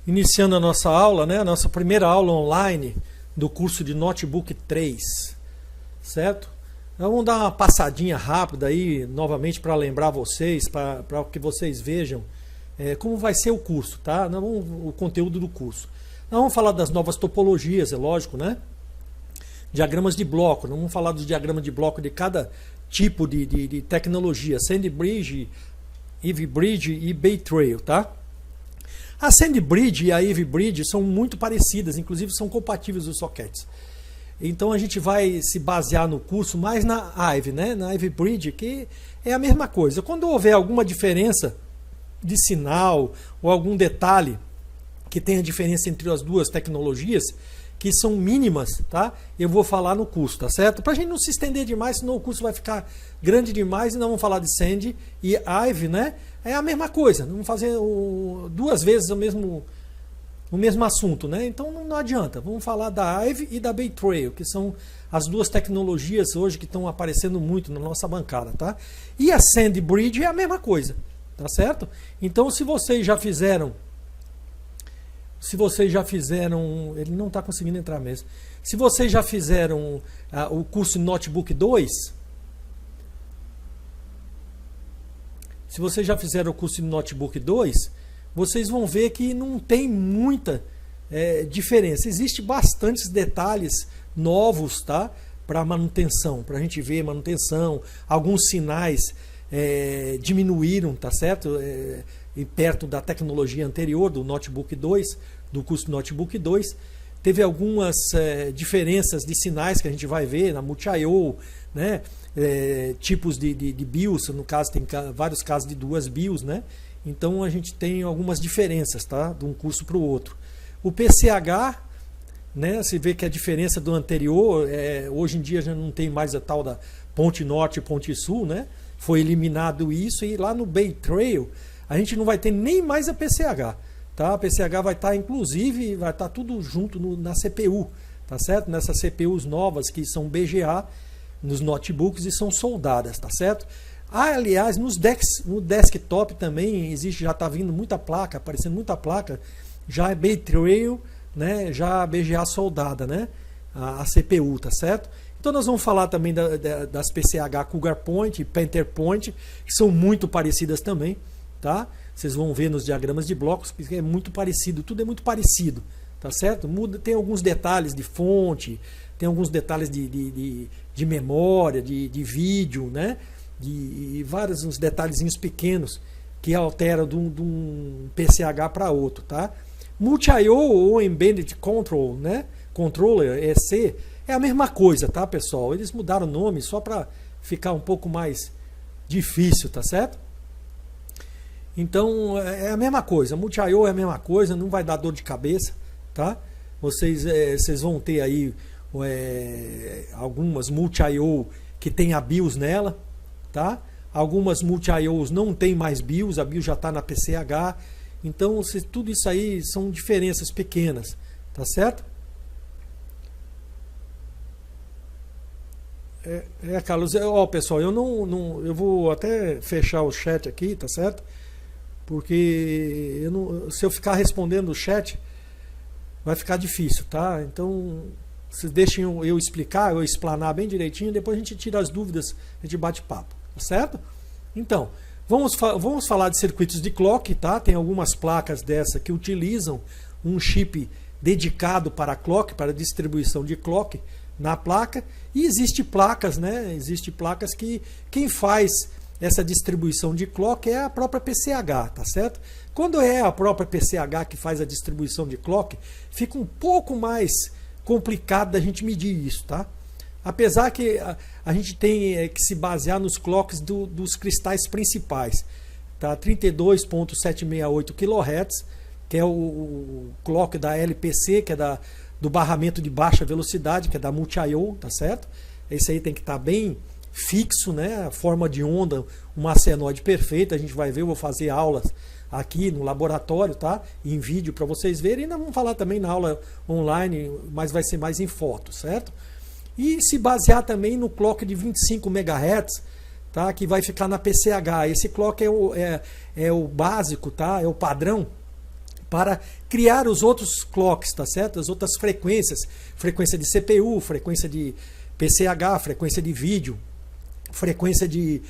Iniciando a nossa aula, né? A nossa primeira aula online do curso de Notebook 3, certo? Então, vamos dar uma passadinha rápida aí, novamente, para lembrar vocês, para que vocês vejam como vai ser o curso, tá? O conteúdo do curso. Nós vamos falar das novas topologias, é lógico, né? Diagramas de bloco, nós vamos falar dos diagramas de bloco de cada tipo de tecnologia, SandBridge, Ivy Bridge e Bay Trail, tá? A SandBridge e a Ivy Bridge são muito parecidas, inclusive são compatíveis os sockets. Então a gente vai se basear no curso mais na Ivy, né? Na Ivy Bridge, que é a mesma coisa. Quando houver alguma diferença de sinal ou algum detalhe que tenha diferença entre as duas tecnologias, que são mínimas, tá? Eu vou falar no curso, tá certo? Para a gente não se estender demais, senão o curso vai ficar grande demais e nós vamos falar de Sand e Ivy, né? É a mesma coisa, vamos fazer duas vezes o mesmo assunto, né? Então não adianta, vamos falar da Ivy e da Bay Trail, que são as duas tecnologias hoje que estão aparecendo muito na nossa bancada, tá? E a SandBridge é a mesma coisa, tá certo? Então se vocês já fizeram, ele não está conseguindo entrar mesmo. Se vocês já fizeram o curso Notebook 2, se vocês já fizeram o curso de Notebook 2, vocês vão ver que não tem muita diferença. Existem bastantes detalhes novos, tá? Para manutenção, para a gente ver manutenção. Alguns sinais diminuíram, tá certo? E perto da tecnologia anterior, do Notebook 2, do curso Notebook 2. Teve algumas diferenças de sinais que a gente vai ver na Multi-I/O, né? Tipos de BIOS, no caso tem vários casos de duas BIOS, né? Então a gente tem algumas diferenças, tá? De um curso para o outro. O PCH, né? Você vê que a diferença do anterior, hoje em dia já não tem mais a tal da ponte norte e ponte sul, né? Foi eliminado isso, e lá no Bay Trail a gente não vai ter nem mais a PCH, tá? A PCH vai estar, inclusive, vai estar tudo junto na CPU, tá certo? Nessas CPUs novas que são BGA nos notebooks e são soldadas, tá certo? Aliás, no desktop também existe, já está vindo muita placa, aparecendo muita placa, já é Bay Trail, né? Já BGA soldada, né? A CPU, tá certo? Então nós vamos falar também das PCH Cougar Point e Panther Point, que são muito parecidas também, tá? Vocês vão ver nos diagramas de blocos que é muito parecido, tudo é muito parecido, tá certo? Muda, tem alguns detalhes de fonte, tem alguns detalhes de memória, de vídeo, né? De vários uns detalhezinhos pequenos que alteram de um PCH para outro, tá? Multi-I/O ou Embedded Control, né? Controller, EC, é a mesma coisa, tá, pessoal? Eles mudaram o nome só para ficar um pouco mais difícil, tá certo? Então é a mesma coisa, Multi-I/O é a mesma coisa, não vai dar dor de cabeça, tá? Vocês vão ter aí algumas Multi-I/O que tem a BIOS nela, tá? Algumas Multi-I/Os não tem mais BIOS, a BIOS já está na PCH, então tudo isso aí são diferenças pequenas, tá certo? Carlos, pessoal, eu vou até fechar o chat aqui, tá certo? Porque se eu ficar respondendo o chat, vai ficar difícil, tá? Então, vocês deixem eu explicar, eu explanar bem direitinho, depois a gente tira as dúvidas, a gente bate papo, tá certo? Então, vamos falar de circuitos de clock, tá? Tem algumas placas dessa que utilizam um chip dedicado para clock, para distribuição de clock na placa, e existe placas, né? Existe placas que quem faz essa distribuição de clock é a própria PCH, tá certo? Quando é a própria PCH que faz a distribuição de clock, fica um pouco mais complicado da gente medir isso, tá? Apesar que a gente tem que se basear nos clocks dos cristais principais, tá? 32.768 kHz, que é o clock da LPC, que é do barramento de baixa velocidade, que é da Multi-I/O, tá certo? Esse aí tem que estar bem fixo, né? A forma de onda, uma senoide perfeita, a gente vai ver, eu vou fazer aulas aqui no laboratório, tá? Em vídeo para vocês verem, e nós vamos falar também na aula online, mas vai ser mais em foto, certo? E se basear também no clock de 25 MHz, tá? Que vai ficar na PCH. Esse clock é o básico, tá? É o padrão para criar os outros clocks, tá certo? As outras frequências, frequência de CPU, frequência de PCH, frequência de vídeo, frequência de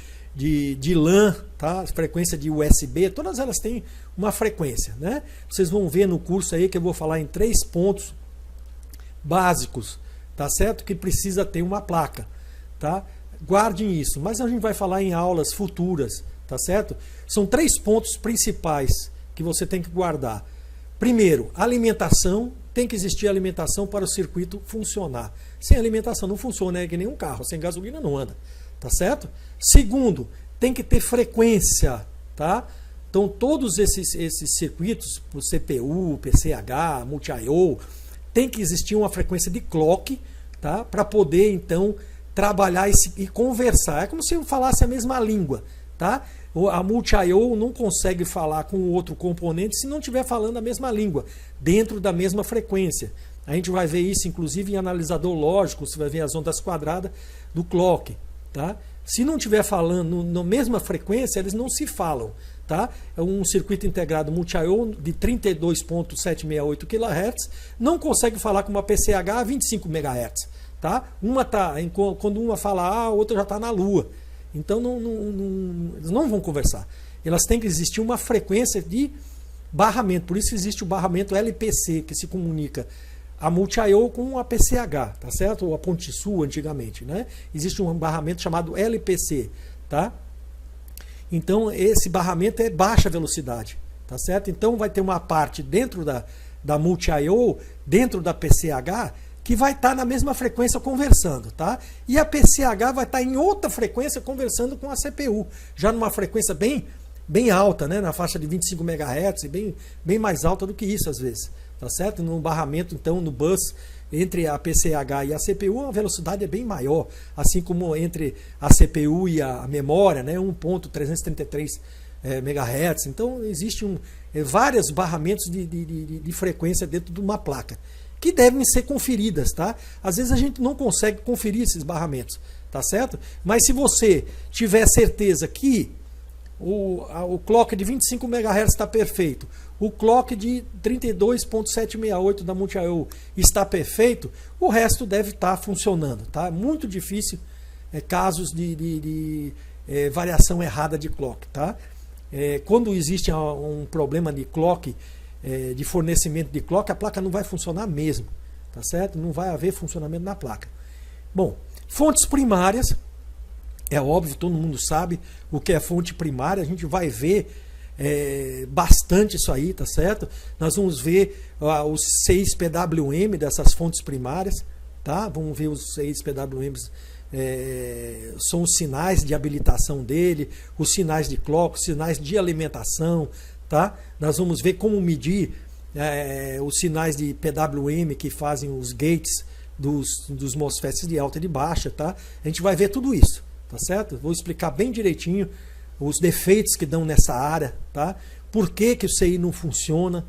LAN, tá? Frequência de USB, todas elas têm uma frequência, né? Vocês vão ver no curso aí que eu vou falar em 3 pontos básicos, tá certo? Que precisa ter uma placa, tá? Guardem isso, mas a gente vai falar em aulas futuras, tá certo? São 3 pontos principais que você tem que guardar. Primeiro, alimentação. Tem que existir alimentação para o circuito funcionar. Sem alimentação não funciona, é que nem um carro, sem gasolina não anda, tá certo? Segundo, tem que ter frequência, tá? Então todos esses circuitos, o CPU, PCH, Multi-I/O, tem que existir uma frequência de clock, tá? Para poder então trabalhar e conversar. É como se eu falasse a mesma língua, tá? A Multi-I/O não consegue falar com o outro componente se não estiver falando a mesma língua, dentro da mesma frequência. A gente vai ver isso, inclusive, em analisador lógico, você vai ver as ondas quadradas do clock, tá? Se não estiver falando na mesma frequência, eles não se falam, tá? É um circuito integrado Multi-I/O de 32.768 kHz, não consegue falar com uma PCH a 25 MHz, tá? Quando uma fala A, a outra já está na Lua. Então eles não vão conversar. Elas têm que existir uma frequência de barramento. Por isso existe o barramento LPC, que se comunica a Multi-I/O com a PCH, tá certo? Ou a Ponte Sul antigamente, né? Existe um barramento chamado LPC, tá? Então esse barramento é baixa velocidade, tá certo? Então vai ter uma parte dentro da Multi-I/O, dentro da PCH, que vai estar na mesma frequência conversando, tá? E a PCH vai estar em outra frequência conversando com a CPU, já numa frequência bem alta, né? Na faixa de 25 MHz, e bem mais alta do que isso às vezes, tá certo? No barramento, então, no bus entre a PCH e a CPU, a velocidade é bem maior, assim como entre a CPU e a memória, né? 1.333 MHz. Então, existem vários barramentos de frequência dentro de uma placa, que devem ser conferidas, tá? Às vezes a gente não consegue conferir esses barramentos, tá certo? Mas se você tiver certeza que o clock de 25 MHz está perfeito, o clock de 32.768 da Multi-I/O está perfeito, o resto deve estar funcionando, tá? Muito difícil casos de variação errada de clock, tá? Quando existe um problema de clock, de fornecimento de clock, a placa não vai funcionar mesmo, tá certo? Não vai haver funcionamento na placa. Bom, fontes primárias, é óbvio, todo mundo sabe o que é fonte primária, a gente vai ver bastante isso aí, tá certo? Nós vamos ver os 6 PWM dessas fontes primárias, tá? Vamos ver os 6 PWMs, são os sinais de habilitação dele, os sinais de clock, os sinais de alimentação, tá? Nós vamos ver como medir os sinais de PWM que fazem os gates dos MOSFETs de alta e de baixa, tá? A gente vai ver tudo isso, tá certo? Vou explicar bem direitinho os defeitos que dão nessa área, tá? Por que o CI não funciona,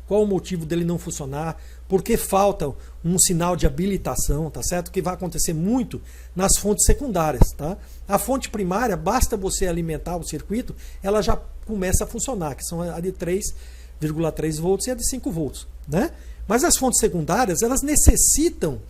qual o motivo dele não funcionar, por que falta um sinal de habilitação, tá certo? Que vai acontecer muito nas fontes secundárias, tá? A fonte primária, basta você alimentar o circuito, ela já começa a funcionar, que são a de 3,3 volts e a de 5 volts, né? Mas as fontes secundárias, elas necessitam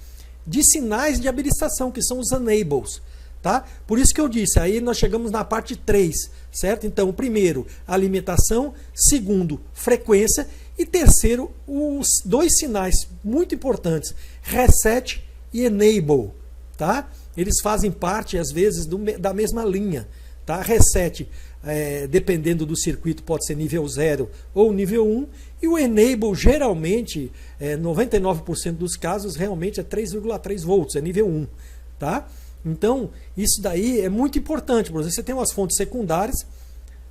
de sinais de habilitação, que são os enables, tá? Por isso que eu disse, aí nós chegamos na parte 3, certo? Então, primeiro, alimentação, segundo, frequência, e terceiro, os 2 sinais muito importantes, reset e enable, tá? Eles fazem parte, às vezes, da mesma linha, tá? Reset, dependendo do circuito, pode ser nível 0 ou nível 1, e o enable, geralmente, 99% dos casos, realmente é 3,3 volts, é nível 1, tá? Então, isso daí é muito importante. Por exemplo, você tem umas fontes secundárias,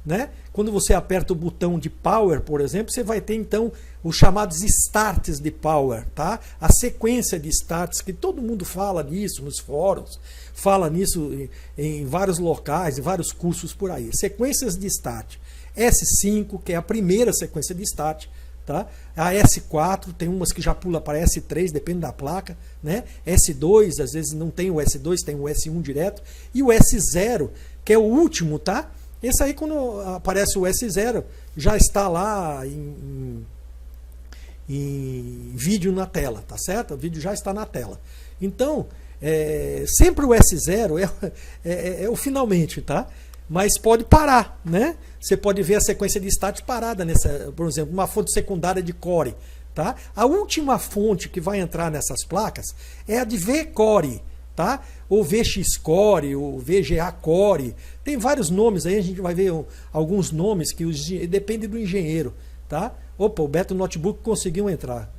né? Quando você aperta o botão de power, por exemplo, você vai ter então os chamados starts de power, tá? A sequência de starts, que todo mundo fala nisso nos fóruns, fala nisso em vários locais, em vários cursos por aí. Sequências de start. S5, que é a primeira sequência de start, tá? A S4, tem umas que já pula para S3, depende da placa, né? S2, às vezes não tem o S2, tem o S1 direto, e o S0, que é o último, tá? Esse aí, quando aparece o S0, já está lá em vídeo na tela, tá certo? O vídeo já está na tela. Então, sempre o S0 é o finalmente, tá? Mas pode parar, né? Você pode ver a sequência de status parada nessa, por exemplo, uma fonte secundária de Core, tá? A última fonte que vai entrar nessas placas é a de V-Core, tá? Ou VX-Core, ou VGA-Core. Tem vários nomes aí, a gente vai ver alguns nomes que depende do engenheiro, tá? Opa, o Beto Notebook conseguiu entrar.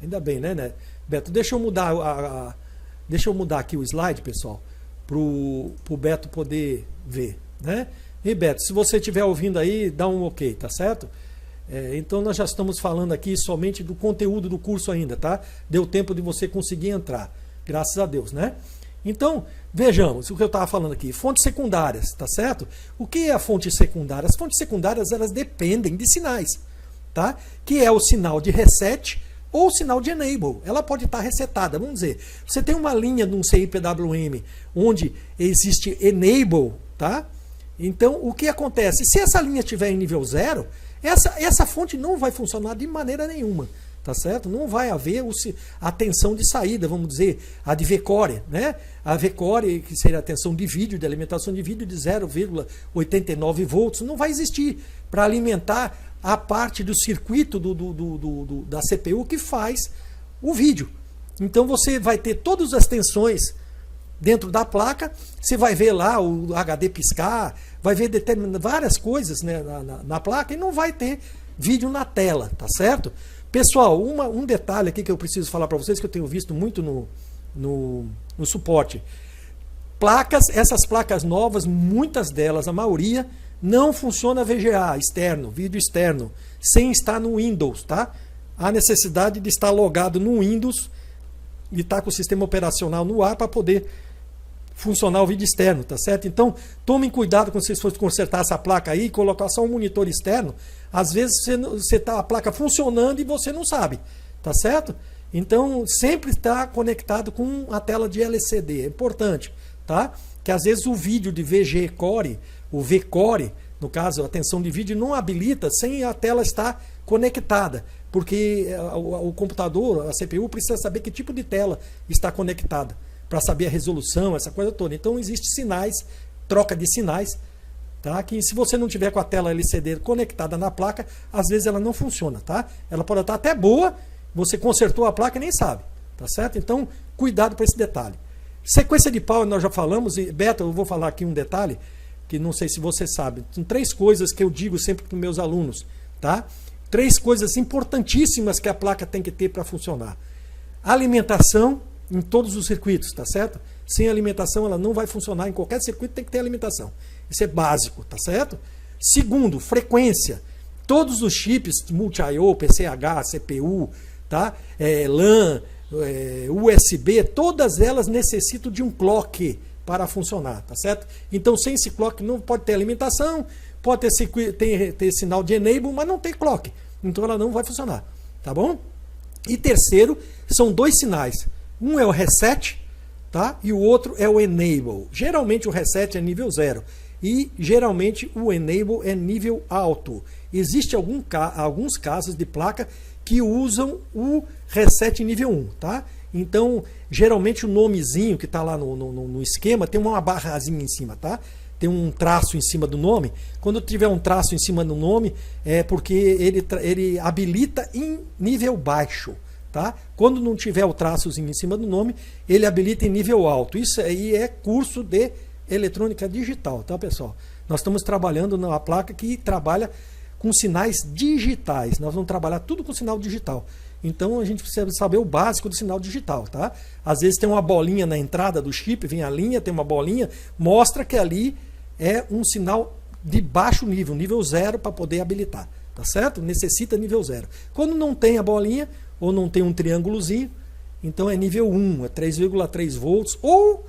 Ainda bem, né, Beto? Deixa eu mudar deixa eu mudar aqui o slide, pessoal, pro Beto poder ver, né? E Beto, se você estiver ouvindo aí, dá um ok, tá certo? Então nós já estamos falando aqui somente do conteúdo do curso ainda, tá? Deu tempo de você conseguir entrar, graças a Deus, né? Então, vejamos o que eu estava falando aqui. Fontes secundárias, tá certo? O que é a fonte secundária? As fontes secundárias, elas dependem de sinais, tá? Que é o sinal de reset ou o sinal de enable. Ela pode estar resetada. Vamos dizer, você tem uma linha de um CI-PWM onde existe enable, tá? Então, o que acontece? Se essa linha estiver em nível 0, essa fonte não vai funcionar de maneira nenhuma. Tá certo? Não vai haver a tensão de saída, vamos dizer, a de V-Core, né? A V-Core, que seria a tensão de vídeo, de alimentação de vídeo de 0,89 volts, não vai existir para alimentar a parte do circuito da CPU que faz o vídeo. Então você vai ter todas as tensões dentro da placa, você vai ver lá o HD piscar, vai ver várias coisas, né, na placa e não vai ter vídeo na tela, tá certo? Pessoal, um detalhe aqui que eu preciso falar para vocês, que eu tenho visto muito no suporte. Essas placas novas, muitas delas, a maioria, não funciona VGA externo, vídeo externo, sem estar no Windows, tá? Há necessidade de estar logado no Windows e estar com o sistema operacional no ar para poder funcionar o vídeo externo, tá certo? Então, tomem cuidado quando vocês forem consertar essa placa aí, colocar só um monitor externo. Às vezes você tá a placa funcionando e você não sabe, tá certo? Então, sempre está conectado com a tela de LCD, é importante, tá? Que às vezes o vídeo de VG Core, o V-Core, no caso, a tensão de vídeo não habilita sem a tela estar conectada, porque o computador, a CPU, precisa saber que tipo de tela está conectada, para saber a resolução, essa coisa toda. Então, existem sinais, troca de sinais, tá? Que se você não tiver com a tela LCD conectada na placa, às vezes ela não funciona, tá? Ela pode estar até boa, você consertou a placa e nem sabe, tá certo? Então, cuidado para esse detalhe. Sequência de power nós já falamos, e Beto, eu vou falar aqui um detalhe, que não sei se você sabe. São 3 coisas que eu digo sempre para os meus alunos, tá? 3 coisas importantíssimas que a placa tem que ter para funcionar. Alimentação em todos os circuitos, tá certo? Sem alimentação ela não vai funcionar, em qualquer circuito tem que ter alimentação. Isso é básico, tá certo? Segundo, frequência. Todos os chips multi-I/O, PCH, CPU, tá? LAN, USB, todas elas necessitam de um clock para funcionar, tá certo? Então, sem esse clock não pode ter alimentação, pode ter sinal de enable, mas não tem clock. Então ela não vai funcionar, tá bom? E terceiro, são 2 sinais. Um é o reset, tá? E o outro é o enable. Geralmente o reset é nível 0 e geralmente o enable é nível alto. Existem alguns casos de placa que usam o reset nível 1, tá? Então, geralmente o nomezinho que está lá no esquema tem uma barrazinha em cima, tá? Tem um traço em cima do nome. Quando tiver um traço em cima do nome, é porque ele habilita em nível baixo. Tá? Quando não tiver o traçozinho em cima do nome, ele habilita em nível alto. Isso aí é curso de eletrônica digital, tá, pessoal? Nós estamos trabalhando numa placa que trabalha com sinais digitais. Nós vamos trabalhar tudo com sinal digital. Então a gente precisa saber o básico do sinal digital, tá? Às vezes tem uma bolinha na entrada do chip, vem a linha, tem uma bolinha, mostra que ali é um sinal de baixo nível, nível 0, para poder habilitar, tá certo? Necessita nível 0. Quando não tem a bolinha, ou não tem um triângulozinho, então é nível 1, é 3,3 volts, ou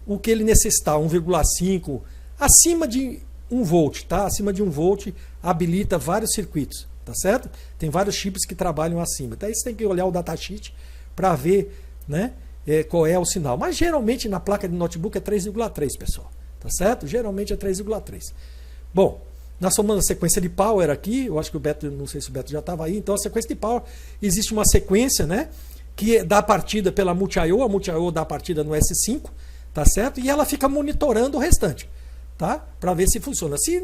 o que ele necessitar, 1,5, acima de 1 volt, tá? Acima de 1 volt habilita vários circuitos, tá certo? Tem vários chips que trabalham acima. Então aí você tem que olhar o datasheet para ver, né, qual é o sinal. Mas geralmente na placa de notebook é 3,3, pessoal, tá certo? Geralmente é 3,3. Bom, Nós somos a sequência de power aqui, eu acho que o Beto, não sei se o Beto já estava aí, então a sequência de power, existe uma sequência, né, que dá a partida pela multi-I/O, a multi-I/O dá a partida no S5, tá certo? E ela fica monitorando o restante, tá? Para ver se funciona. Se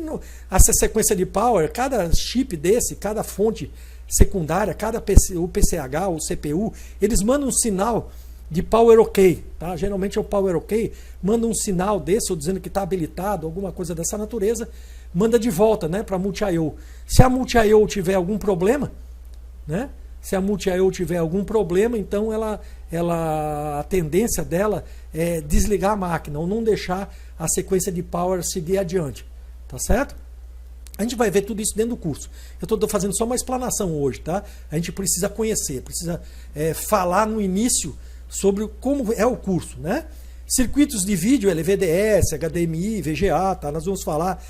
essa sequência de power, cada chip desse, cada fonte secundária, o PCH, o CPU, eles mandam um sinal de power OK, tá? Geralmente é o power OK, manda um sinal desse, ou dizendo que está habilitado, alguma coisa dessa natureza, manda de volta, né, para a multi-I/O. Se a multi-I/O tiver algum problema, né? Se a multi-I/O tiver algum problema, então a tendência dela é desligar a máquina, ou não deixar a sequência de power seguir adiante, tá certo? A gente vai ver tudo isso dentro do curso. Eu estou fazendo só uma explanação hoje, tá? A gente precisa conhecer, precisa falar no início sobre como é o curso, né? Circuitos de vídeo, LVDS, HDMI, VGA, tá? Nós vamos falar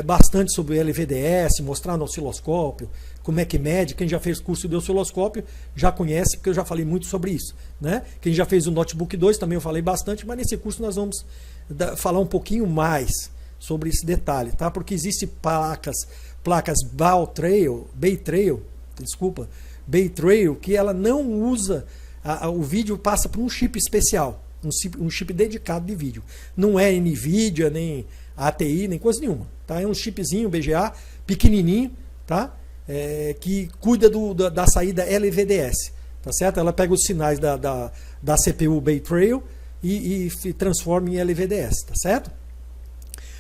bastante sobre o LVDS, mostrar no osciloscópio, como é que mede. Quem já fez curso de osciloscópio já conhece, porque eu já falei muito sobre isso, né? Quem já fez o Notebook 2 também eu falei bastante, mas nesse curso nós vamos falar um pouquinho mais sobre esse detalhe, tá? Porque existem placas Bay Trail, que ela não usa, o vídeo passa por um chip especial, um chip dedicado de vídeo. Não é NVIDIA, nem ATI, nem coisa nenhuma, tá? É um chipzinho BGA, pequenininho, tá? Que cuida da saída LVDS, tá certo? Ela pega os sinais da CPU Bay Trail e transforma em LVDS, tá certo?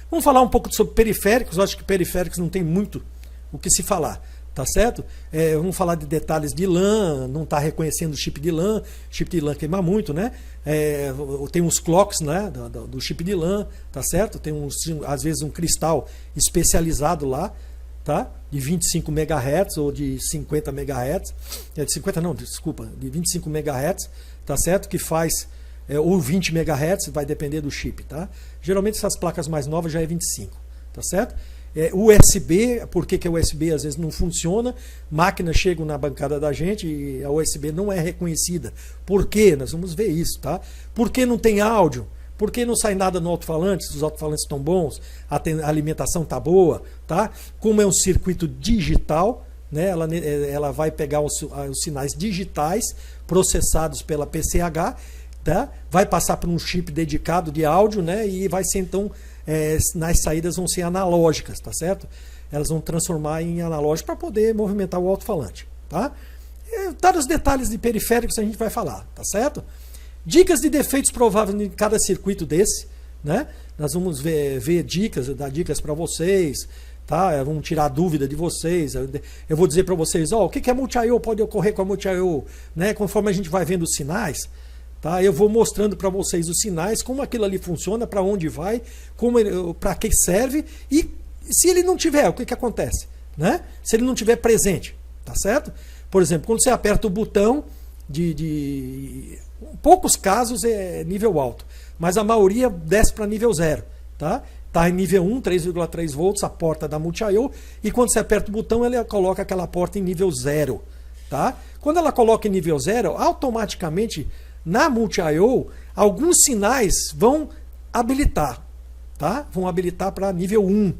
Vamos falar um pouco sobre periféricos. Eu acho que periféricos não tem muito o que se falar, tá certo? Vamos falar de detalhes de LAN, não está reconhecendo o chip de LAN queima muito, né? Tem uns clocks, né, do chip de LAN, tá certo? Tem às vezes um cristal especializado lá, tá? De 25 MHz ou de 50 MHz, de 50 não, desculpa, de 25 MHz, tá certo? Que faz ou 20 MHz, vai depender do chip, tá? Geralmente essas placas mais novas já é 25, tá certo? USB, por que a USB às vezes não funciona? Máquinas chegam na bancada da gente e a USB não é reconhecida. Por quê? Nós vamos ver isso, tá? Por que não tem áudio? Por que não sai nada no alto-falante? Os alto-falantes estão bons, a alimentação está boa, tá? Como é um circuito digital, né? Ela vai pegar os sinais digitais processados pela PCH, tá? Vai passar por um chip dedicado de áudio, né? E vai ser então, nas saídas vão ser analógicas, tá certo? Elas vão transformar em analógico para poder movimentar o alto-falante, tá? Vários detalhes de periféricos a gente vai falar, tá certo? Dicas de defeitos prováveis em cada circuito desse, né? Nós vamos ver dicas, dar dicas para vocês, tá? Vamos tirar a dúvida de vocês. Eu vou dizer para vocês, o que é multi-I/O pode ocorrer com a multi-I/O, né? Conforme a gente vai vendo os sinais, tá? Eu vou mostrando para vocês os sinais, como aquilo ali funciona, para onde vai, para que serve, e se ele não tiver, o que acontece, né? Se ele não tiver presente, tá certo? Por exemplo, quando você aperta o botão poucos casos é nível alto, mas a maioria desce para nível 0, tá? Está em nível 1, 3,3 volts, a porta da multi-I/O, e quando você aperta o botão, ela coloca aquela porta em nível 0, tá? Quando ela coloca em nível 0, automaticamente na multi-I/O, alguns sinais vão habilitar, tá? Vão habilitar para nível 1,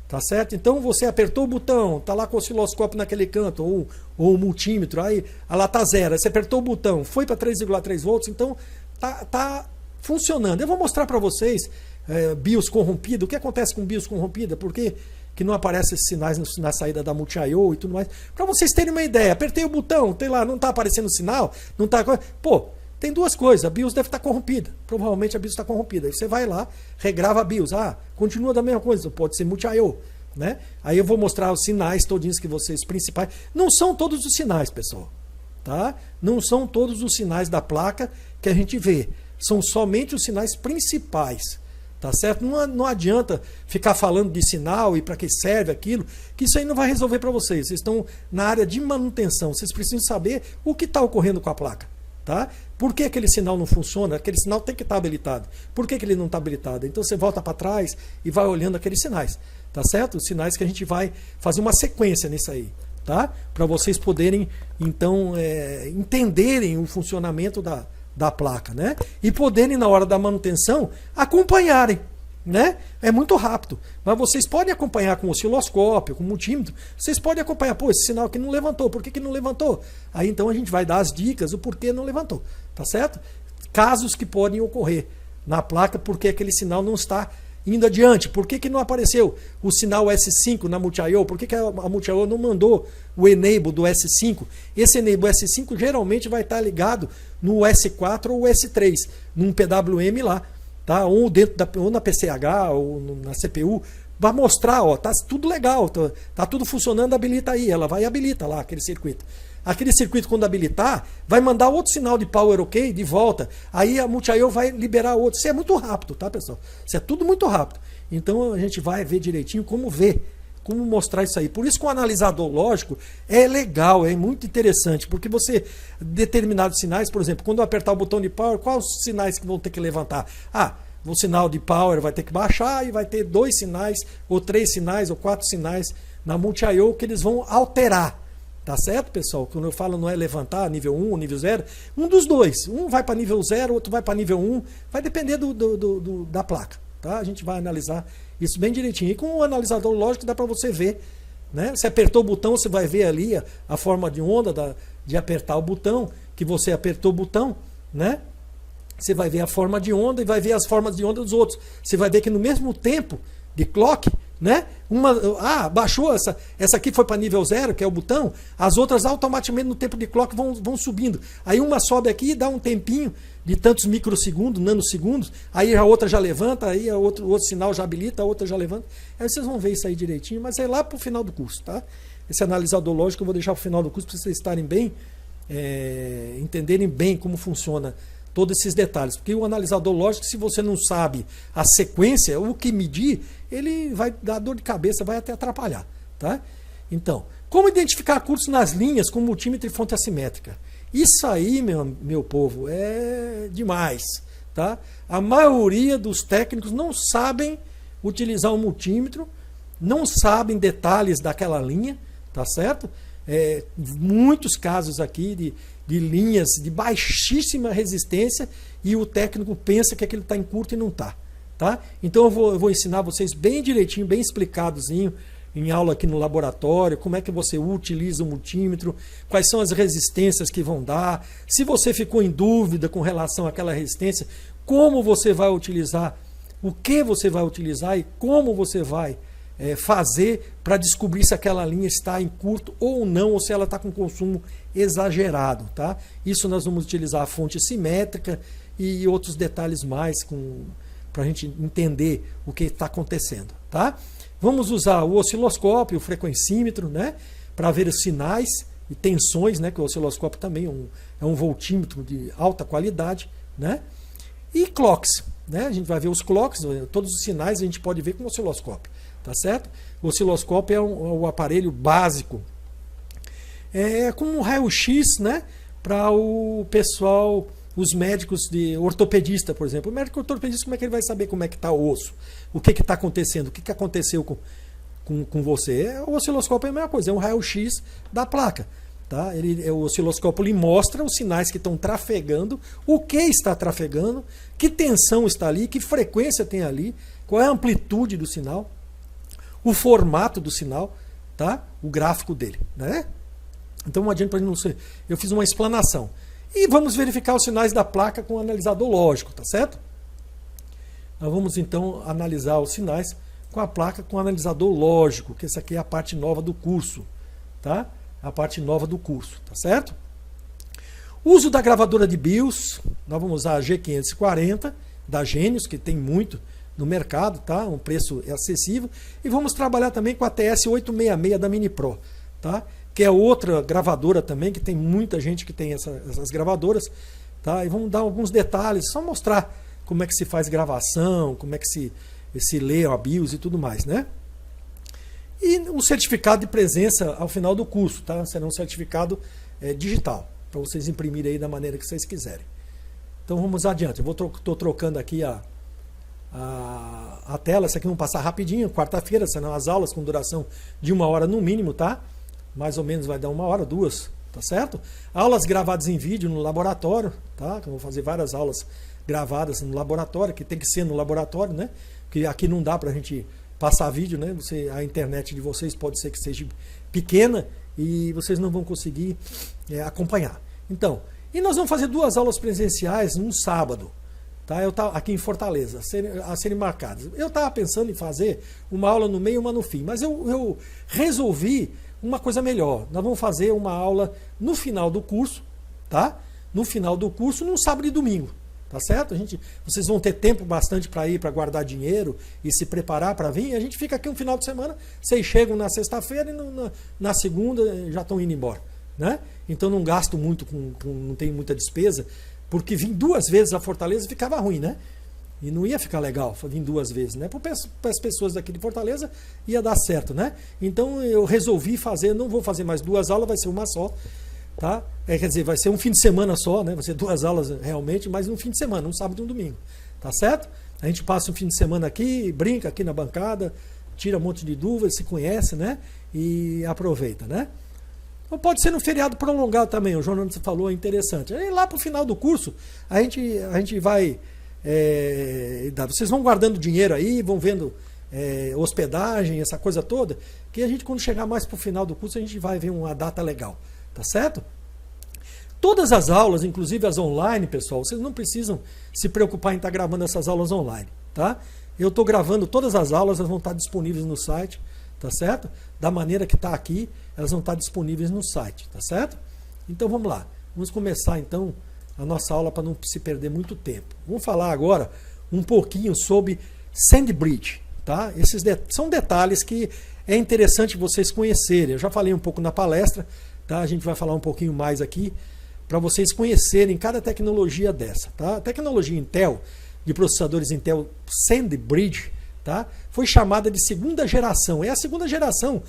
tá certo? Então você apertou o botão, tá lá com o osciloscópio naquele canto, ou o multímetro, aí lá tá 0, aí você apertou o botão, foi para 3,3 volts, então tá funcionando. Eu vou mostrar para vocês BIOS corrompido, o que acontece com BIOS corrompida, por que não aparecem esses sinais na saída da multi-I/O e tudo mais, para vocês terem uma ideia. Apertei o botão, tem lá, não tá aparecendo sinal, não tá... Pô, tem duas coisas, a BIOS deve estar corrompida, provavelmente a BIOS está corrompida. Aí você vai lá, regrava a BIOS, continua da mesma coisa, pode ser multi-I/O, né? Aí eu vou mostrar os sinais todinhos que vocês, principais, não são todos os sinais, pessoal, tá? Não são todos os sinais da placa que a gente vê, são somente os sinais principais, tá certo? Não adianta ficar falando de sinal e para que serve aquilo, que isso aí não vai resolver para vocês. Vocês estão na área de manutenção, vocês precisam saber o que está ocorrendo com a placa. Tá? Por que aquele sinal não funciona? Aquele sinal tem que estar habilitado. Por que ele não está habilitado? Então você volta para trás e vai olhando aqueles sinais, tá certo? Os sinais que a gente vai fazer uma sequência nisso aí, tá? Para vocês poderem então entenderem o funcionamento da placa, né? E poderem na hora da manutenção acompanharem, né? É muito rápido. Mas vocês podem acompanhar com osciloscópio, com multímetro. Vocês podem acompanhar, pô, esse sinal aqui não levantou. Por que não levantou? Aí então a gente vai dar as dicas, o porquê não levantou. Tá certo? Casos que podem ocorrer na placa, porque aquele sinal não está indo adiante. Por que não apareceu o sinal S5 na Multi-I/O? Por que a Multi-I/O não mandou o enable do S5? Esse enable S5 geralmente vai estar ligado no S4 ou S3, num PWM lá, tá? Ou dentro ou na PCH ou na CPU, vai mostrar, ó, tá tudo legal, tá tudo funcionando, habilita aí, ela vai e habilita lá aquele circuito. Aquele circuito, quando habilitar, vai mandar outro sinal de power OK de volta. Aí a Multi-I/O vai liberar outro. Isso é muito rápido, tá, pessoal? Isso é tudo muito rápido. Então a gente vai ver direitinho como mostrar isso aí. Por isso que o analisador lógico é legal, é muito interessante, porque você, determinados sinais, por exemplo, quando eu apertar o botão de power, quais os sinais que vão ter que levantar? Ah, o sinal de power vai ter que baixar e vai ter 2 sinais, ou 3 sinais, ou 4 sinais na Multi-I/O que eles vão alterar. Tá certo, pessoal? Quando eu falo não é levantar nível 1, nível 0, um dos dois. Um vai para nível 0, outro vai para nível 1. Vai depender da placa. Tá? A gente vai analisar isso bem direitinho. E com o analisador lógico dá para você ver. Né? Você apertou o botão, você vai ver ali a forma de onda de apertar o botão, que você apertou o botão, né? Você vai ver a forma de onda e vai ver as formas de onda dos outros. Você vai ver que no mesmo tempo de clock, né? Baixou essa aqui foi para nível 0, que é o botão, as outras automaticamente no tempo de clock vão subindo. Aí uma sobe aqui e dá um tempinho de tantos microsegundos, nanosegundos, aí a outra já levanta, aí o outro sinal já habilita, a outra já levanta. Aí vocês vão ver isso aí direitinho, mas é lá para o final do curso, tá? Esse analisador lógico eu vou deixar para o final do curso para vocês estarem bem, entenderem bem como funciona todos esses detalhes, porque o analisador lógico, se você não sabe a sequência, o que medir, ele vai dar dor de cabeça, vai até atrapalhar, tá? Então, como identificar cursos nas linhas com multímetro e fonte assimétrica? Isso aí, meu povo, é demais, tá? A maioria dos técnicos não sabem utilizar o multímetro, não sabem detalhes daquela linha, tá certo? Muitos casos aqui de linhas de baixíssima resistência e o técnico pensa que aquilo está em curto e não está. Tá? Então eu vou ensinar vocês bem direitinho, bem explicadozinho em aula aqui no laboratório, como é que você utiliza o multímetro, quais são as resistências que vão dar, se você ficou em dúvida com relação àquela resistência, como você vai utilizar, o que você vai utilizar e como você vai fazer para descobrir se aquela linha está em curto ou não, ou se ela está com consumo exagerado. Tá? Isso nós vamos utilizar a fonte simétrica e outros detalhes mais para a gente entender o que está acontecendo. Tá? Vamos usar o osciloscópio, o frequencímetro, né, para ver os sinais e tensões, né, que o osciloscópio também é um voltímetro de alta qualidade. Né? E clocks. Né? A gente vai ver os clocks, todos os sinais a gente pode ver com o osciloscópio. Tá certo? O osciloscópio é um aparelho básico. Com um raio-x, né, para o pessoal, os médicos de ortopedista, por exemplo. O médico ortopedista, como é que ele vai saber como é que está o osso? O que está acontecendo? O que aconteceu com você? O osciloscópio é a mesma coisa, é um raio-x da placa. Tá? O osciloscópio lhe mostra os sinais que estão trafegando, o que está trafegando, que tensão está ali, que frequência tem ali, qual é a amplitude do sinal, o formato do sinal, tá? O gráfico dele. Né? Então não adianta para não ser. Eu fiz uma explanação. E vamos verificar os sinais da placa com o analisador lógico, tá certo? Nós vamos então analisar os sinais com a placa com o analisador lógico, que essa aqui é a parte nova do curso. Tá? A parte nova do curso, tá certo? Uso da gravadora de BIOS, nós vamos usar a G540 da Genius, que tem muito no mercado, tá? Um preço acessível, e vamos trabalhar também com a TS866 da MiniPro, tá? Que é outra gravadora também, que tem muita gente que tem essas gravadoras, tá? E vamos dar alguns detalhes, só mostrar como é que se faz gravação, como é que se lê a BIOS e tudo mais, né? E um certificado de presença ao final do curso, tá? Será um certificado digital, para vocês imprimirem aí da maneira que vocês quiserem. Então vamos adiante, eu estou trocando aqui a tela, essa aqui vamos passar rapidinho, quarta-feira, serão as aulas com duração de 1 hora no mínimo, tá? Mais ou menos vai dar 1 hora, 2, tá certo? Aulas gravadas em vídeo no laboratório, tá? Eu vou fazer várias aulas gravadas no laboratório, que tem que ser no laboratório, né? Porque aqui não dá para a gente passar vídeo, né? A internet de vocês pode ser que seja pequena e vocês não vão conseguir acompanhar. Então, e nós vamos fazer 2 aulas presenciais num sábado, tá? Aqui em Fortaleza, a serem marcadas. Eu estava pensando em fazer uma aula no meio e uma no fim, mas eu resolvi uma coisa melhor. Nós vamos fazer uma aula no final do curso, tá? No final do curso, num sábado e domingo. Tá certo? Vocês vão ter tempo bastante para ir, para guardar dinheiro e se preparar para vir. A gente fica aqui um final de semana, vocês chegam na sexta-feira e na segunda já estão indo embora. Né? Então não gasto muito, não tenho muita despesa, porque vir 2 vezes a Fortaleza ficava ruim, né? E não ia ficar legal vir 2 vezes, né? Para as pessoas daqui de Fortaleza ia dar certo, né? Então eu resolvi fazer, não vou fazer mais 2 aulas, vai ser uma só. Tá? Quer dizer, vai ser um fim de semana só, né? Vai ser 2 aulas realmente, mas um fim de semana, um sábado e um domingo. Tá certo? A gente passa um fim de semana aqui, brinca aqui na bancada, tira um monte de dúvidas, se conhece, né? E aproveita, né? Ou pode ser no feriado prolongado também, o Jonas falou, é interessante. Aí lá pro final do curso, a gente vai... vocês vão guardando dinheiro aí, vão vendo hospedagem, essa coisa toda, que a gente, quando chegar mais pro final do curso, a gente vai ver uma data legal. Tá certo? Todas as aulas, inclusive as online, pessoal, vocês não precisam se preocupar em estar gravando essas aulas online, tá? Eu estou gravando todas as aulas, elas vão estar disponíveis no site, tá certo? Da maneira que está aqui, elas vão estar disponíveis no site, tá certo? Então vamos lá, vamos começar então a nossa aula para não se perder muito tempo. Vamos falar agora um pouquinho sobre SandBridge, tá? Esses são detalhes que é interessante vocês conhecerem. Eu já falei um pouco na palestra. Tá? A gente vai falar um pouquinho mais aqui para vocês conhecerem cada tecnologia dessa. Tá? A tecnologia Intel, de processadores Intel SandBridge, tá? Foi chamada de 2ª geração. É a 2ª geração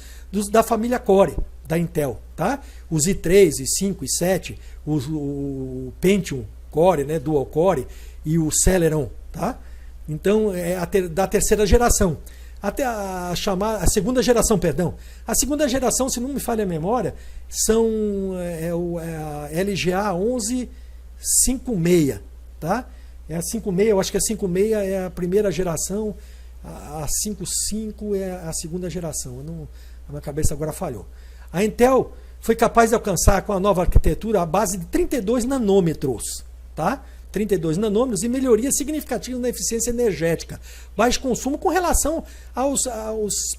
da família Core da Intel. Tá? Os i3, i5, i7, o Pentium Core, né? Dual Core e o Celeron. Tá? Então é da 3ª geração. Até a 2ª geração, perdão. A 2ª geração, se não me falha a memória, a LGA 1156, tá? É a 56, eu acho que a 56 é a 1ª geração, a 55 é a 2ª geração. A minha cabeça agora falhou. A Intel foi capaz de alcançar com a nova arquitetura a base de 32 nanômetros, tá? 32 nanômetros e melhorias significativas na eficiência energética, baixo consumo com relação aos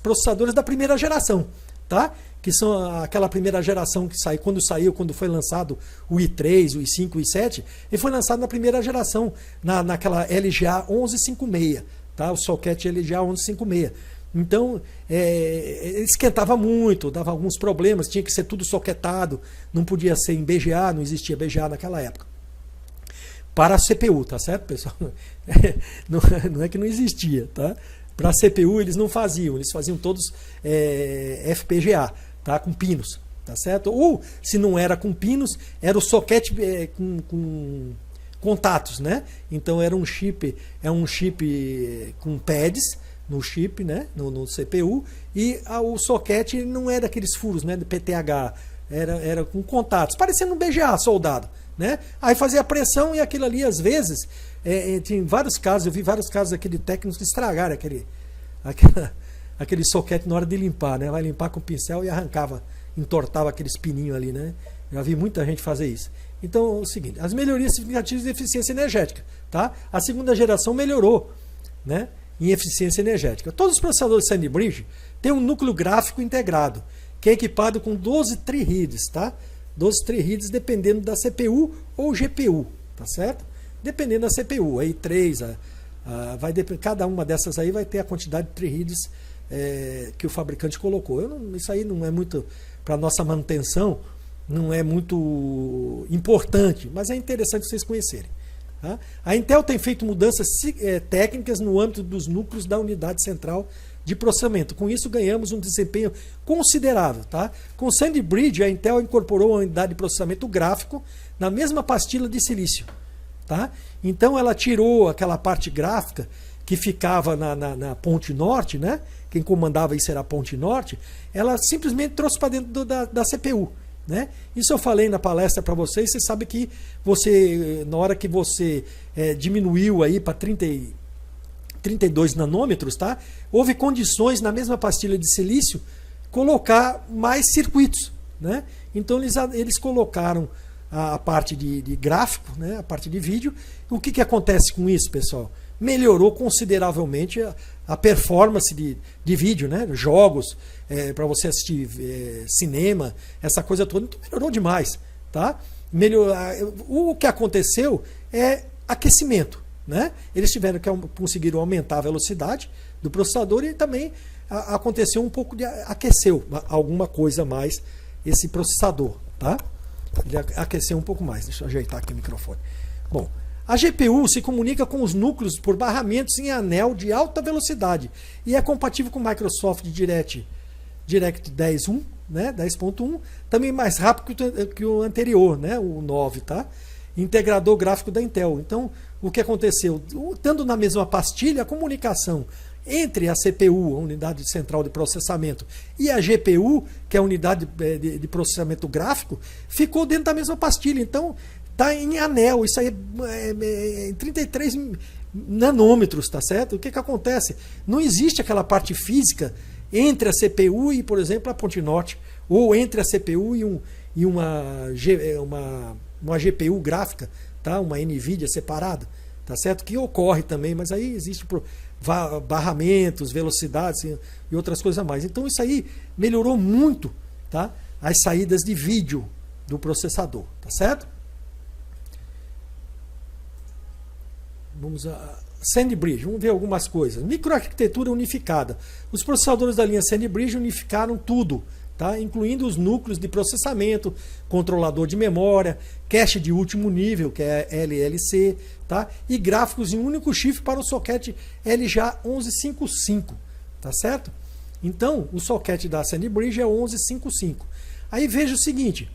processadores da 1ª geração, tá? Que são aquela 1ª geração que quando foi lançado o i3, o i5, o i7, ele foi lançado na 1ª geração, naquela LGA 1156, tá? O socket LGA 1156. Então, ele esquentava muito, dava alguns problemas, tinha que ser tudo soquetado, não podia ser em BGA, não existia BGA naquela época. Para a CPU, tá certo, pessoal? Não é que não existia, tá? Para a CPU eles não faziam, eles faziam todos FPGA, tá? Com pinos, tá certo? Ou, se não era com pinos, era o socket com contatos, né? Então era um chip com pads no chip, né? No CPU, e o socket não era aqueles furos, né? De PTH, era com contatos, parecendo um BGA soldado. Né? Aí fazia a pressão e aquilo ali, às vezes, tem vários casos, eu vi vários casos aqui de técnicos que estragaram aquele soquete na hora de limpar, né? Vai limpar com o pincel e entortava aqueles pininhos ali, né? Já vi muita gente fazer isso. Então é o seguinte, as melhorias significativas de eficiência energética, tá? A 2ª geração melhorou, né? Em eficiência energética. Todos os processadores SandBridge têm um núcleo gráfico integrado, que é equipado com 12 triheads, tá? 12 triheads dependendo da CPU ou GPU, tá certo? Dependendo da CPU, aí 3, cada uma dessas aí vai ter a quantidade de triheads que o fabricante colocou. Isso aí não é muito, para nossa manutenção, não é muito importante, mas é interessante vocês conhecerem. Tá? A Intel tem feito mudanças técnicas no âmbito dos núcleos da unidade central de processamento. Com isso, ganhamos um desempenho considerável. Tá? Com o SandBridge, a Intel incorporou a unidade de processamento gráfico na mesma pastilha de silício. Tá? Então, ela tirou aquela parte gráfica que ficava na ponte norte, né? Quem comandava isso era a ponte norte, ela simplesmente trouxe para dentro da CPU. né? Isso eu falei na palestra para vocês. Você sabe que você, na hora que você diminuiu aí para 32 nanômetros, tá? Houve condições na mesma pastilha de silício colocar mais circuitos, né? Então eles colocaram a parte de gráfico, né? A parte de vídeo. O que acontece com isso, pessoal? Melhorou consideravelmente a performance de vídeo, né? Jogos, para você assistir cinema, essa coisa toda, então melhorou demais, tá? O que aconteceu é aquecimento, né? Eles conseguiram aumentar a velocidade do processador e também aconteceu um pouco de aqueceu alguma coisa a mais esse processador, tá? Ele aqueceu um pouco mais. Deixa eu ajeitar aqui o microfone. Bom, a GPU se comunica com os núcleos por barramentos em anel de alta velocidade e é compatível com o Microsoft DirectX 10.1, né? 10.1, também mais rápido que o anterior, né? O 9, tá? Integrador gráfico da Intel. Então, o que aconteceu? Estando na mesma pastilha, a comunicação entre a CPU, a unidade central de processamento, e a GPU, que é a unidade de processamento gráfico, ficou dentro da mesma pastilha. Então, está em anel. Isso aí é 33 nanômetros, tá certo? O que acontece? Não existe aquela parte física entre a CPU e, por exemplo, a ponte norte, ou entre a CPU e uma GPU gráfica, tá? Uma NVIDIA separada, tá certo? Que ocorre também, mas aí existe barramentos, velocidades e outras coisas a mais. Então isso aí melhorou muito, tá? As saídas de vídeo do processador, tá certo? Vamos a SandBridge, vamos ver algumas coisas. Microarquitetura unificada. Os processadores da linha SandBridge unificaram tudo, tá? Incluindo os núcleos de processamento, controlador de memória, cache de último nível, que é LLC, tá? E gráficos em um único chip para o socket LGA 1155, tá certo? Então, o socket da SandBridge é 1155. Aí veja o seguinte,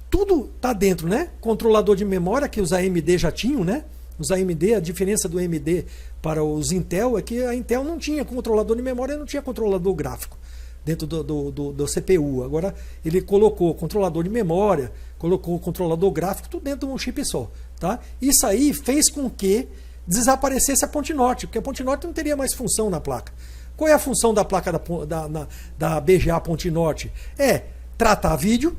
tudo está dentro, né? Controlador de memória que os AMD já tinham, né? Os AMD, a diferença do AMD para os Intel é que a Intel não tinha controlador de memória, não tinha controlador gráfico dentro do CPU. Agora ele colocou controlador de memória, colocou controlador gráfico, tudo dentro de um chip só, tá? Isso aí fez com que desaparecesse a ponte norte, porque a ponte norte não teria mais função na placa. Qual é a função da placa da BGA ponte norte? É tratar vídeo,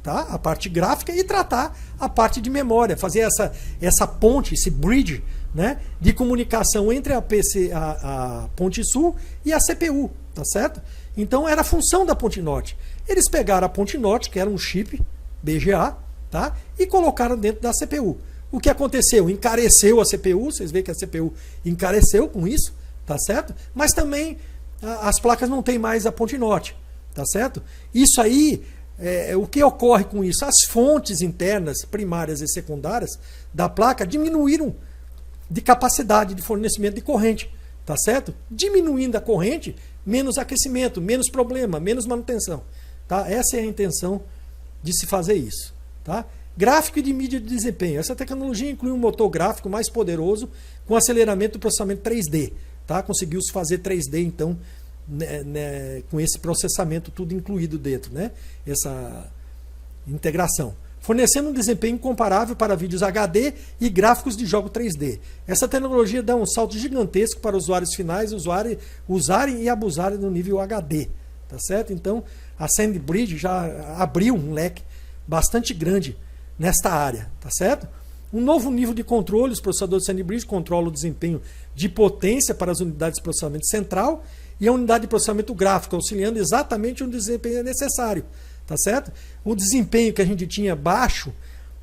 tá? A parte gráfica, e tratar a parte de memória, fazer essa ponte, esse bridge, né? De comunicação entre a ponte sul e a CPU, tá certo? Então era a função da ponte norte. Eles pegaram a ponte norte, que era um chip BGA, tá? E colocaram dentro da CPU. O que aconteceu? Encareceu a CPU, vocês veem que a CPU encareceu com isso, tá certo? Mas também as placas não têm mais a ponte norte, tá certo? Isso aí, o que ocorre com isso? As fontes internas, primárias e secundárias da placa diminuíram de capacidade de fornecimento de corrente, tá certo? Diminuindo a corrente, menos aquecimento, menos problema, menos manutenção, tá? Essa é a intenção de se fazer isso, tá? Gráfico e de mídia de desempenho. Essa tecnologia inclui um motor gráfico mais poderoso com aceleramento do processamento 3D, tá? Conseguiu-se fazer 3D, então, com esse processamento tudo incluído dentro, né? Essa integração. Fornecendo um desempenho comparável para vídeos HD e gráficos de jogo 3D. Essa tecnologia dá um salto gigantesco para usuários finais usarem e abusarem no nível HD, tá certo? Então, a SandBridge já abriu um leque bastante grande nesta área, tá certo? Um novo nível de controle, os processadores SandBridge controlam o desempenho de potência para as unidades de processamento central e a unidade de processamento gráfico, auxiliando exatamente onde o desempenho é necessário, tá certo? O desempenho que a gente tinha baixo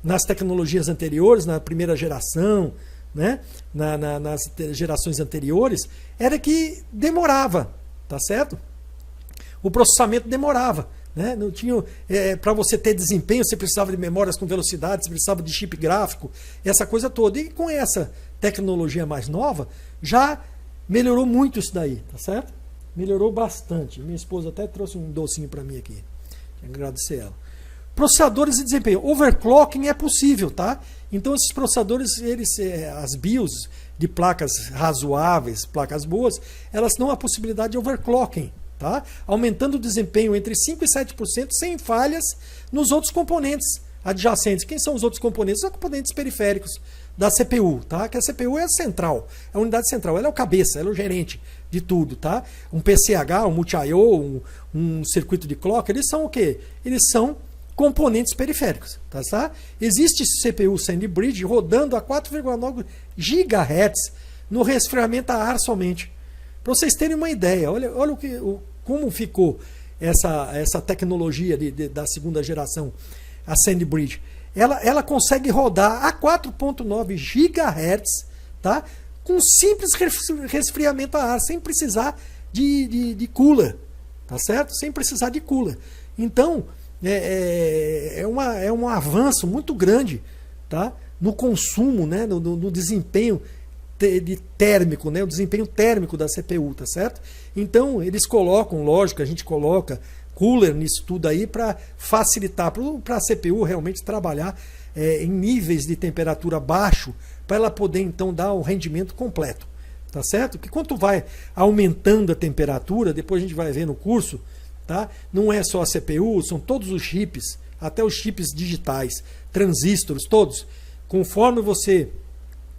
nas tecnologias anteriores, na primeira geração, né? Nas gerações anteriores, era que demorava, tá certo? O processamento demorava, né? Não tinha, para você ter desempenho, você precisava de memórias com velocidade, você precisava de chip gráfico, essa coisa toda. E com essa tecnologia mais nova, já melhorou muito isso daí, tá certo? Melhorou bastante. Minha esposa até trouxe um docinho para mim aqui. Quero agradecer ela. Processadores de desempenho. Overclocking é possível, tá? Então esses processadores, as BIOS de placas razoáveis, placas boas, elas dão a possibilidade de overclocking, tá? Aumentando o desempenho entre 5% e 7% sem falhas nos outros componentes adjacentes. Quem são os outros componentes? São componentes periféricos da CPU, tá? Que a CPU é a central, é a unidade central, ela é o cabeça, ela é o gerente de tudo, tá? Um PCH, um multi-IO, um circuito de clock, eles são o quê? Eles são componentes periféricos, tá? Existe CPU Sandy Bridge rodando a 4,9 GHz no resfriamento a ar somente. Para vocês terem uma ideia, olha como ficou essa tecnologia da segunda geração, a Sandy Bridge. Ela consegue rodar a 4,9 GHz, tá? Com simples resfriamento a ar, sem precisar de cooler, tá certo? Sem precisar de cooler. Então, é um avanço muito grande, tá? No consumo, né? no desempenho térmico, né? O desempenho térmico da CPU, tá certo? Então, eles colocam, lógico, a gente coloca cooler nisso tudo aí para facilitar para a CPU realmente trabalhar em níveis de temperatura baixo, para ela poder então dar o rendimento completo, tá certo? Que quanto vai aumentando a temperatura, depois a gente vai ver no curso, tá? Não é só a CPU, são todos os chips, até os chips digitais, transistores, todos. Conforme você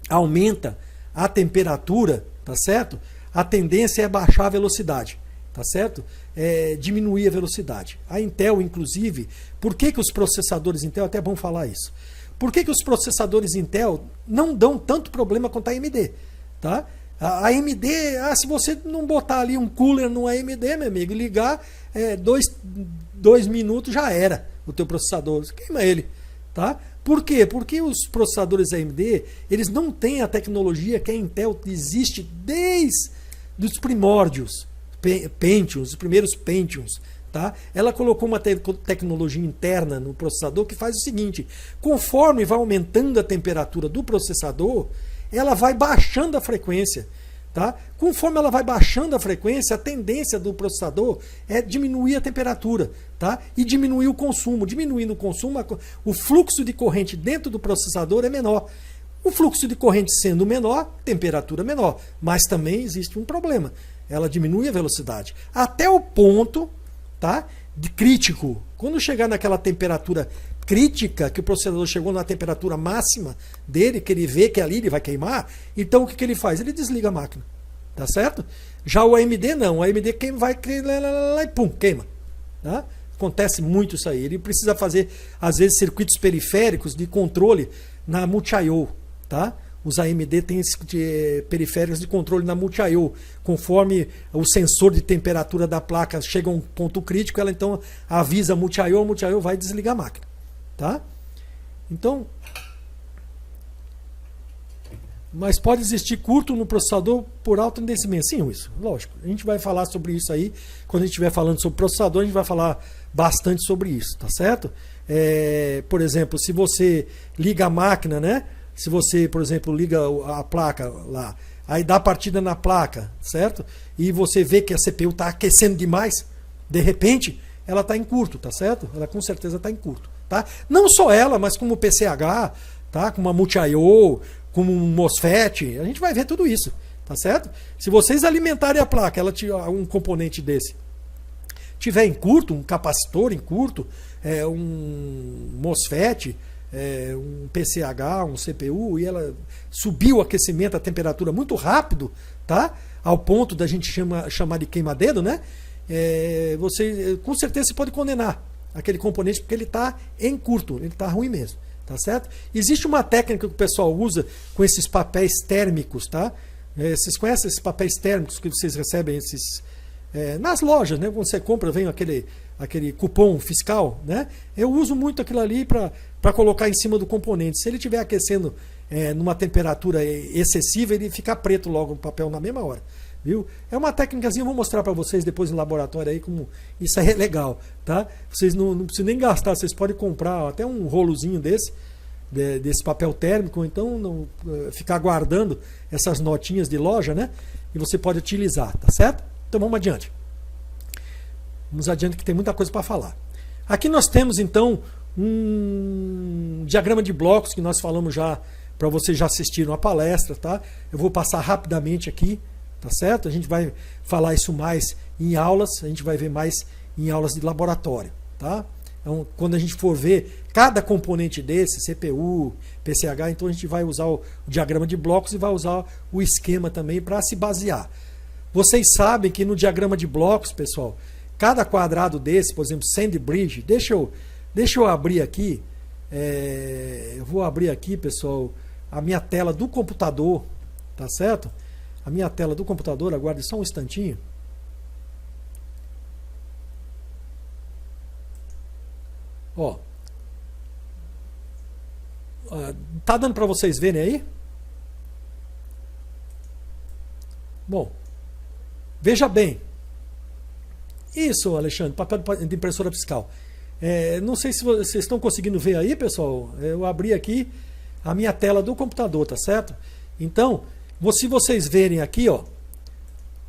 aumenta a temperatura, tá certo? A tendência é baixar a velocidade, tá certo? Diminuir a velocidade. A Intel, inclusive, por que os processadores Intel, até é bom falar isso, por que os processadores Intel não dão tanto problema quanto a AMD, tá? A AMD, se você não botar ali um cooler no AMD, meu amigo, ligar, 2 minutos já era o teu processador, você queima ele, tá? Por quê? Porque os processadores AMD, eles não têm a tecnologia que a Intel existe desde os primórdios, Pentiums, os primeiros Pentiums, tá? Ela colocou uma tecnologia interna no processador que faz o seguinte: conforme vai aumentando a temperatura do processador, ela vai baixando a frequência, tá? Conforme ela vai baixando a frequência, a tendência do processador é diminuir a temperatura, tá? E diminuir o consumo. Diminuindo o consumo, o fluxo de corrente dentro do processador é menor. O fluxo de corrente sendo menor, temperatura menor. Mas também existe um problema. Ela diminui a velocidade. Até o ponto, tá, de crítico. Quando chegar naquela temperatura crítica, que o processador chegou na temperatura máxima dele, que ele vê que ali ele vai queimar, então o que ele faz? Ele desliga a máquina. Tá certo? Já o AMD não. O AMD vai e pum, queima. Tá? Acontece muito isso aí. Ele precisa fazer, às vezes, circuitos periféricos de controle na multi-IO, tá? Os AMD têm periféricos de controle na multi-IO. Conforme o sensor de temperatura da placa chega a um ponto crítico, ela então avisa a multi-IO vai desligar a máquina. Tá? Então, mas pode existir curto no processador por alto endurecimento. Sim, isso, lógico. A gente vai falar sobre isso aí. Quando a gente estiver falando sobre processador, a gente vai falar bastante sobre isso, tá certo? Por exemplo, se você liga a máquina, né? Se você, por exemplo, liga a placa lá, aí dá partida na placa, certo? E você vê que a CPU está aquecendo demais, de repente, ela está em curto, tá certo? Ela com certeza está em curto, tá? Não só ela, mas como o PCH, tá? Como uma multi-IO, como um MOSFET, a gente vai ver tudo isso, tá certo? Se vocês alimentarem a placa, ela tiver um componente desse, tiver em curto, um capacitor em curto, um MOSFET, um PCH, um CPU, e ela subiu o aquecimento, a temperatura muito rápido, tá? Ao ponto da gente chamar de queima-dedo, né? Você com certeza você pode condenar aquele componente porque ele está em curto, ele está ruim mesmo, tá certo? Existe uma técnica que o pessoal usa com esses papéis térmicos, tá? Vocês conhecem esses papéis térmicos que vocês recebem nas lojas, né? Quando você compra, vem aquele cupom fiscal, né? Eu uso muito aquilo ali para colocar em cima do componente. Se ele estiver aquecendo numa temperatura excessiva, ele fica preto logo no papel na mesma hora. Viu? É uma técnicazinha, eu vou mostrar para vocês depois no laboratório aí como isso aí é legal, tá? Vocês não precisam nem gastar, vocês podem comprar até um rolozinho desse papel térmico, ou então ficar guardando essas notinhas de loja, né? E você pode utilizar, tá certo? Então vamos adiante. Vamos adiante que tem muita coisa para falar. Aqui nós temos então um diagrama de blocos que nós falamos já, para vocês já assistiram a palestra, tá? Eu vou passar rapidamente aqui, tá certo? A gente vai falar isso mais em aulas, a gente vai ver mais em aulas de laboratório, tá? Então, quando a gente for ver cada componente desse, CPU, PCH, então a gente vai usar o diagrama de blocos e vai usar o esquema também para se basear. Vocês sabem que no diagrama de blocos, pessoal, cada quadrado desse, por exemplo, SandBridge, deixa eu abrir aqui, eu vou abrir aqui, pessoal, a minha tela do computador, tá certo? A minha tela do computador, aguarde só um instantinho. Ó, tá dando para vocês verem aí? Bom, veja bem. Isso, Alexandre, papel de impressora fiscal. Não sei se vocês estão conseguindo ver aí, pessoal. Eu abri aqui a minha tela do computador, tá certo? Então, se vocês verem aqui, ó,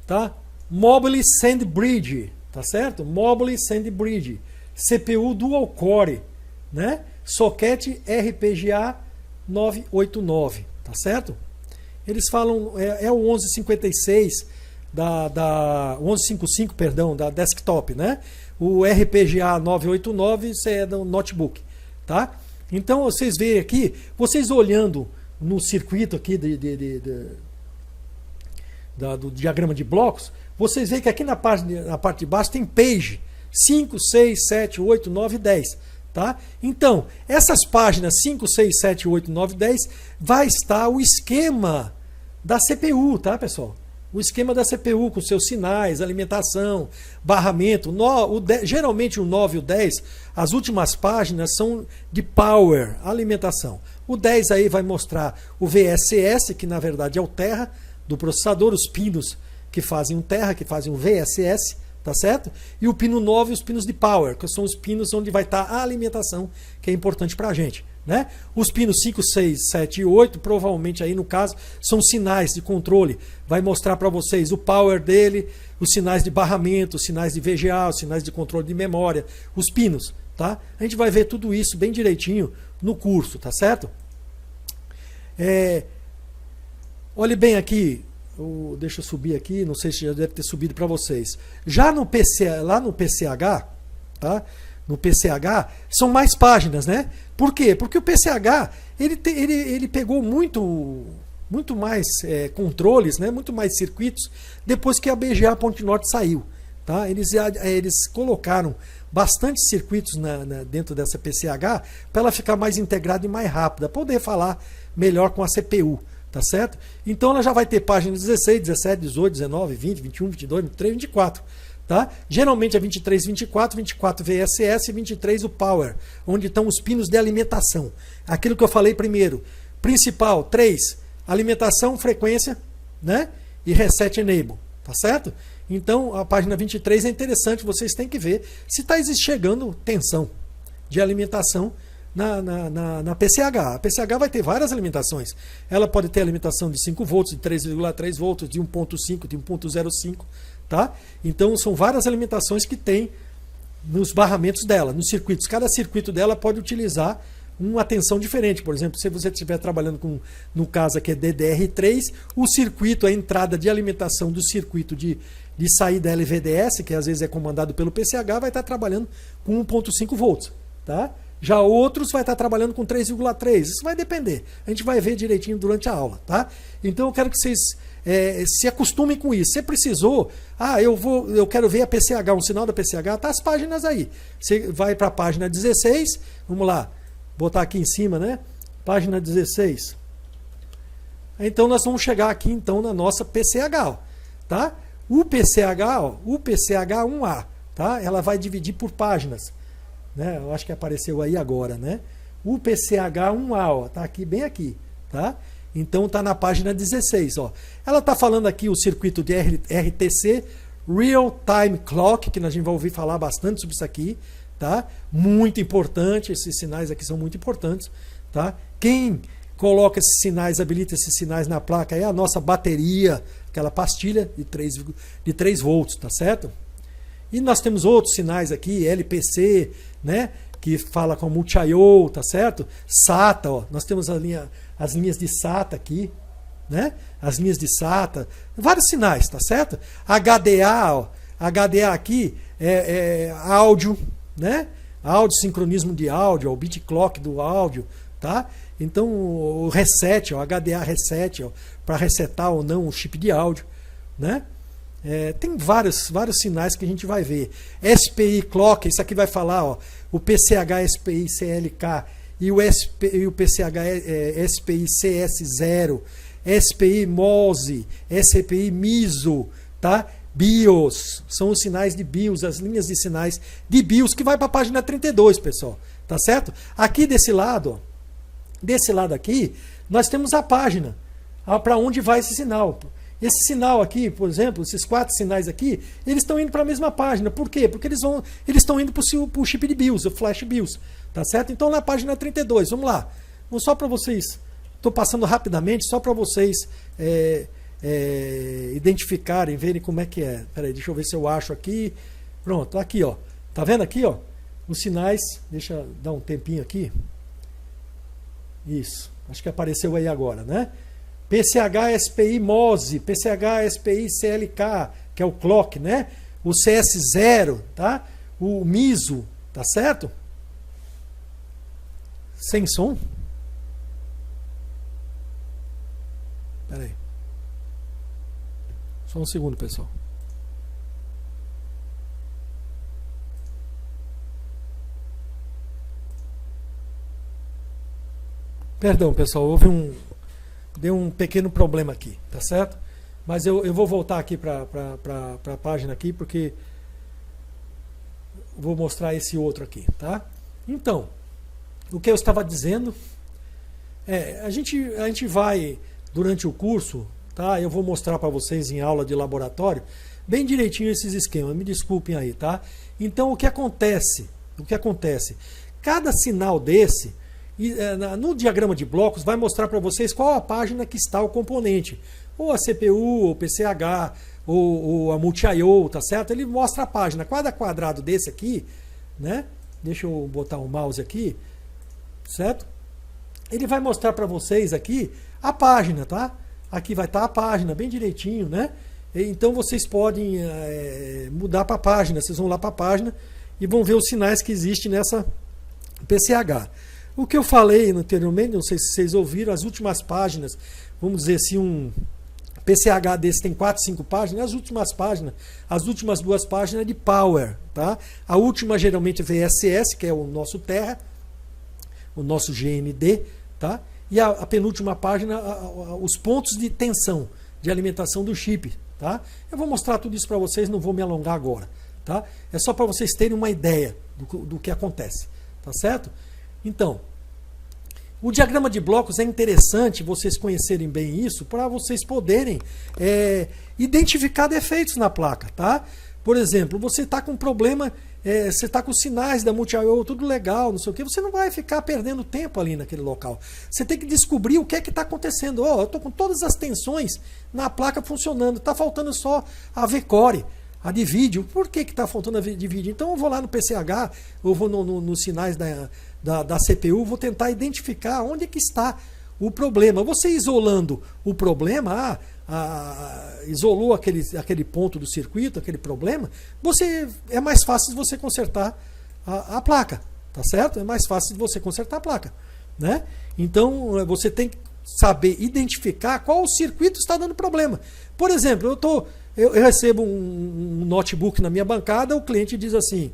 tá? Mobile SandBridge, tá certo? Mobile SandBridge. CPU Dual Core, né? Socket RPGA 989, tá certo? Eles falam, o 1156 da 1155, perdão, da desktop, né? O RPGA 989 isso é do notebook, tá? Então vocês veem aqui, vocês olhando no circuito aqui do diagrama de blocos, vocês veem que aqui na parte de baixo tem page 5, 6, 7, 8, 9, 10. Tá? Então, essas páginas 5, 6, 7, 8, 9, 10 vai estar o esquema da CPU, tá, pessoal? O esquema da CPU com seus sinais, alimentação, barramento. Geralmente o 9 e o 10, as últimas páginas são de power, alimentação. O 10 aí vai mostrar o VSS, que na verdade é o terra do processador, os pinos que fazem um terra, que fazem um VSS. Tá certo? E o pino 9 e os pinos de power, que são os pinos onde vai estar a alimentação, que é importante para a gente, né? Os pinos 5, 6, 7 e 8, provavelmente aí no caso, são sinais de controle. Vai mostrar para vocês o power dele, os sinais de barramento, os sinais de VGA, os sinais de controle de memória, os pinos, tá? A gente vai ver tudo isso bem direitinho no curso, tá certo? Olhe bem aqui. Deixa eu subir aqui, não sei se já deve ter subido para vocês. Já no PC, lá no PCH, tá? No PCH são mais páginas, né? Por quê? Porque o PCH ele pegou muito mais controles, né? Muito mais circuitos depois que a BGA Ponte Norte saiu, tá? Eles colocaram bastante circuitos dentro dessa PCH para ela ficar mais integrada e mais rápida, poder falar melhor com a CPU. Tá certo? Então ela já vai ter páginas 16, 17, 18, 19, 20, 21, 22, 23, 24. Tá? Geralmente é 23, 24, 24 VSS e 23 o Power, onde estão os pinos de alimentação. Aquilo que eu falei primeiro. Principal, 3, alimentação, frequência, né? E Reset Enable. Tá certo? Então a página 23 é interessante, vocês têm que ver se está chegando tensão de alimentação na PCH. A PCH vai ter várias alimentações. Ela pode ter alimentação de 5 volts, de 3,3 volts, de 1.5, de 1.05, tá? Então são várias alimentações que tem nos barramentos dela, nos circuitos. Cada circuito dela pode utilizar uma tensão diferente. Por exemplo, se você estiver trabalhando no caso aqui é DDR3, o circuito, a entrada de alimentação do circuito de saída LVDS, que às vezes é comandado pelo PCH, vai estar trabalhando com 1.5 volts, tá? Já outros vai estar trabalhando com 3,3. Isso vai depender. A gente vai ver direitinho durante a aula, tá? Então eu quero que vocês se acostumem com isso. Você precisou, eu quero ver a PCH, um sinal da PCH, tá as páginas aí. Você vai para a página 16, vamos lá, botar aqui em cima, né? Página 16. Então nós vamos chegar aqui então na nossa PCH, ó, tá? O PCH 1A, tá? Ela vai dividir por páginas. Né? Eu acho que apareceu aí agora, né? O PCH 1A, ó, tá aqui, bem aqui, tá? Então tá na página 16, ó. Ela tá falando aqui o circuito de RTC, Real Time Clock, que a gente vai ouvir falar bastante sobre isso aqui, tá? Muito importante, esses sinais aqui são muito importantes, tá? Quem coloca esses sinais, habilita esses sinais na placa é a nossa bateria, aquela pastilha de 3 volts, tá certo? E nós temos outros sinais aqui, LPC, né, que fala com multi-IO, tá certo? SATA, ó, nós temos as linhas de SATA aqui, né? As linhas de SATA, vários sinais, tá certo? HDA, ó, HDA aqui é áudio, né? Áudio, sincronismo de áudio, ó, o bit clock do áudio, tá? Então o reset, ó, HDA reset, para resetar ou não o chip de áudio, né? Tem vários sinais que a gente vai ver. SPI clock, isso aqui vai falar, ó, o PCH SPI CLK e o PCH SPI CS0, SPI MOSE, SPI MISO, tá? BIOS, são os sinais de BIOS, as linhas de sinais de BIOS que vai para a página 32, pessoal, tá certo? Aqui desse lado aqui, nós temos a página para onde vai esse sinal. Esse sinal aqui, por exemplo, esses 4 sinais aqui, eles estão indo para a mesma página. Por quê? Porque eles estão indo para o chip de BIOS, o Flash BIOS. Tá certo? Então na página 32, vamos lá. Só para vocês, estou passando rapidamente, só para vocês identificarem, verem como é que é. Peraí, deixa eu ver se eu acho aqui. Pronto, aqui, ó. Tá vendo aqui, ó? Os sinais, deixa eu dar um tempinho aqui. Isso, acho que apareceu aí agora, né? PCH SPI MOSE, PCH SPI CLK, que é o clock, né? O CS0, tá? O MISO, tá certo? Sem som? Espera aí. Só um segundo, pessoal. Perdão, pessoal, deu um pequeno problema aqui, tá certo? Mas eu vou voltar aqui para a página aqui, porque vou mostrar esse outro aqui, tá? Então, o que eu estava dizendo a gente vai, durante o curso, tá? Eu vou mostrar para vocês em aula de laboratório, bem direitinho esses esquemas, me desculpem aí, tá? Então, o que acontece? Cada sinal desse, no diagrama de blocos, vai mostrar para vocês qual a página que está o componente. Ou a CPU, ou o PCH, ou a Multi-I/O, tá certo? Ele mostra a página. Cada quadrado desse aqui, né? Deixa eu botar o mouse aqui, certo? Ele vai mostrar para vocês aqui a página, tá? Aqui vai estar a página, bem direitinho, né? Então vocês podem mudar para a página. Vocês vão lá para a página e vão ver os sinais que existem nessa PCH. O que eu falei anteriormente, não sei se vocês ouviram, as últimas páginas, vamos dizer assim, um PCH desse tem 4, 5 páginas, as últimas 2 páginas é de Power, tá? A última geralmente é VSS, que é o nosso Terra, o nosso GND, tá? E a penúltima página, os pontos de tensão, de alimentação do chip, tá? Eu vou mostrar tudo isso para vocês, não vou me alongar agora, tá? É só para vocês terem uma ideia do que acontece, tá certo? Então, o diagrama de blocos é interessante vocês conhecerem bem isso para vocês poderem identificar defeitos na placa, tá? Por exemplo, você está com um problema, você está com os sinais da Multi-I/O, tudo legal, não sei o que, você não vai ficar perdendo tempo ali naquele local. Você tem que descobrir o que é que está acontecendo. Eu estou com todas as tensões na placa funcionando, está faltando só a V-Core, a de vídeo. Por que está faltando a de vídeo? Então eu vou lá no PCH, eu vou nos sinais da CPU, vou tentar identificar onde é que está o problema. Você isolando o problema, isolou aquele ponto do circuito, aquele problema, é mais fácil de você consertar a placa, tá certo? É mais fácil de você consertar a placa, né? Então você tem que saber identificar qual circuito está dando problema. Por exemplo, eu recebo um notebook na minha bancada, o cliente diz assim: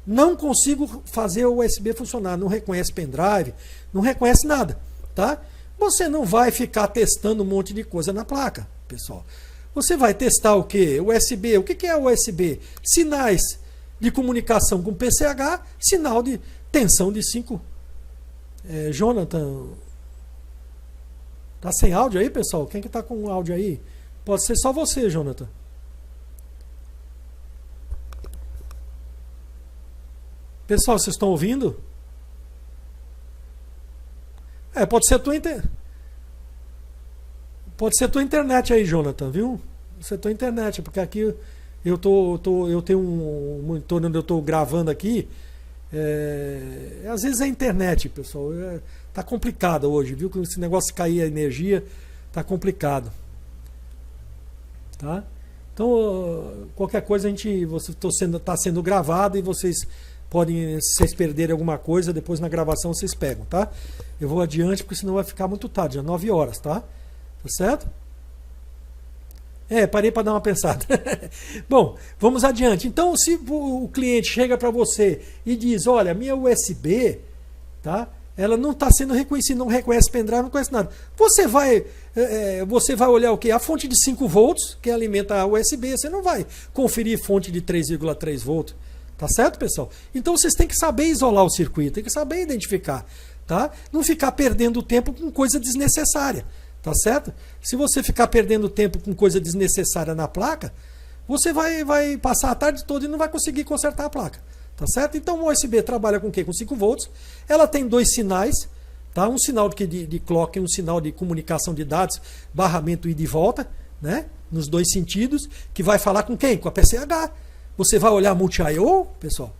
não consigo fazer o USB funcionar, não reconhece pendrive, não reconhece nada, tá? Você não vai ficar testando um monte de coisa na placa, pessoal. Você vai testar o quê? USB. O que é o USB? Sinais de comunicação com PCH, sinal de tensão de 5. Jonathan, tá sem áudio aí, pessoal? Quem que tá com áudio aí? Pode ser só você, Jonathan. Pessoal, vocês estão ouvindo? Pode ser tua internet aí, Jonathan, viu? Pode ser tua internet, porque aqui eu tenho um monitor onde eu estou gravando aqui. Às vezes é a internet, pessoal. Tá complicado hoje, viu? Com esse negócio de cair a energia, tá complicado, tá? Então, qualquer coisa tá sendo gravado e vocês podem, se vocês perderem alguma coisa, depois na gravação vocês pegam, tá? Eu vou adiante porque senão vai ficar muito tarde, já 9 horas, tá? Tá certo? Parei para dar uma pensada. Bom, vamos adiante. Então, se o cliente chega para você e diz, olha, minha USB, tá? Ela não está sendo reconhecida, não reconhece pendrive, não reconhece nada. Você vai olhar o quê? A fonte de 5 volts, que alimenta a USB, você não vai conferir fonte de 3,3 volts. Tá certo, pessoal? Então vocês têm que saber isolar o circuito, tem que saber identificar, tá? Não ficar perdendo tempo com coisa desnecessária, tá certo? Se você ficar perdendo tempo com coisa desnecessária na placa, você vai passar a tarde toda e não vai conseguir consertar a placa. Tá certo? Então o USB trabalha com o quê? Com 5 volts. Ela tem 2 sinais, tá? Um sinal de clock e um sinal de comunicação de dados, barramento ida e volta, né? Nos 2 sentidos, que vai falar com quem? Com a PCH. Você vai olhar multi-I/O, pessoal?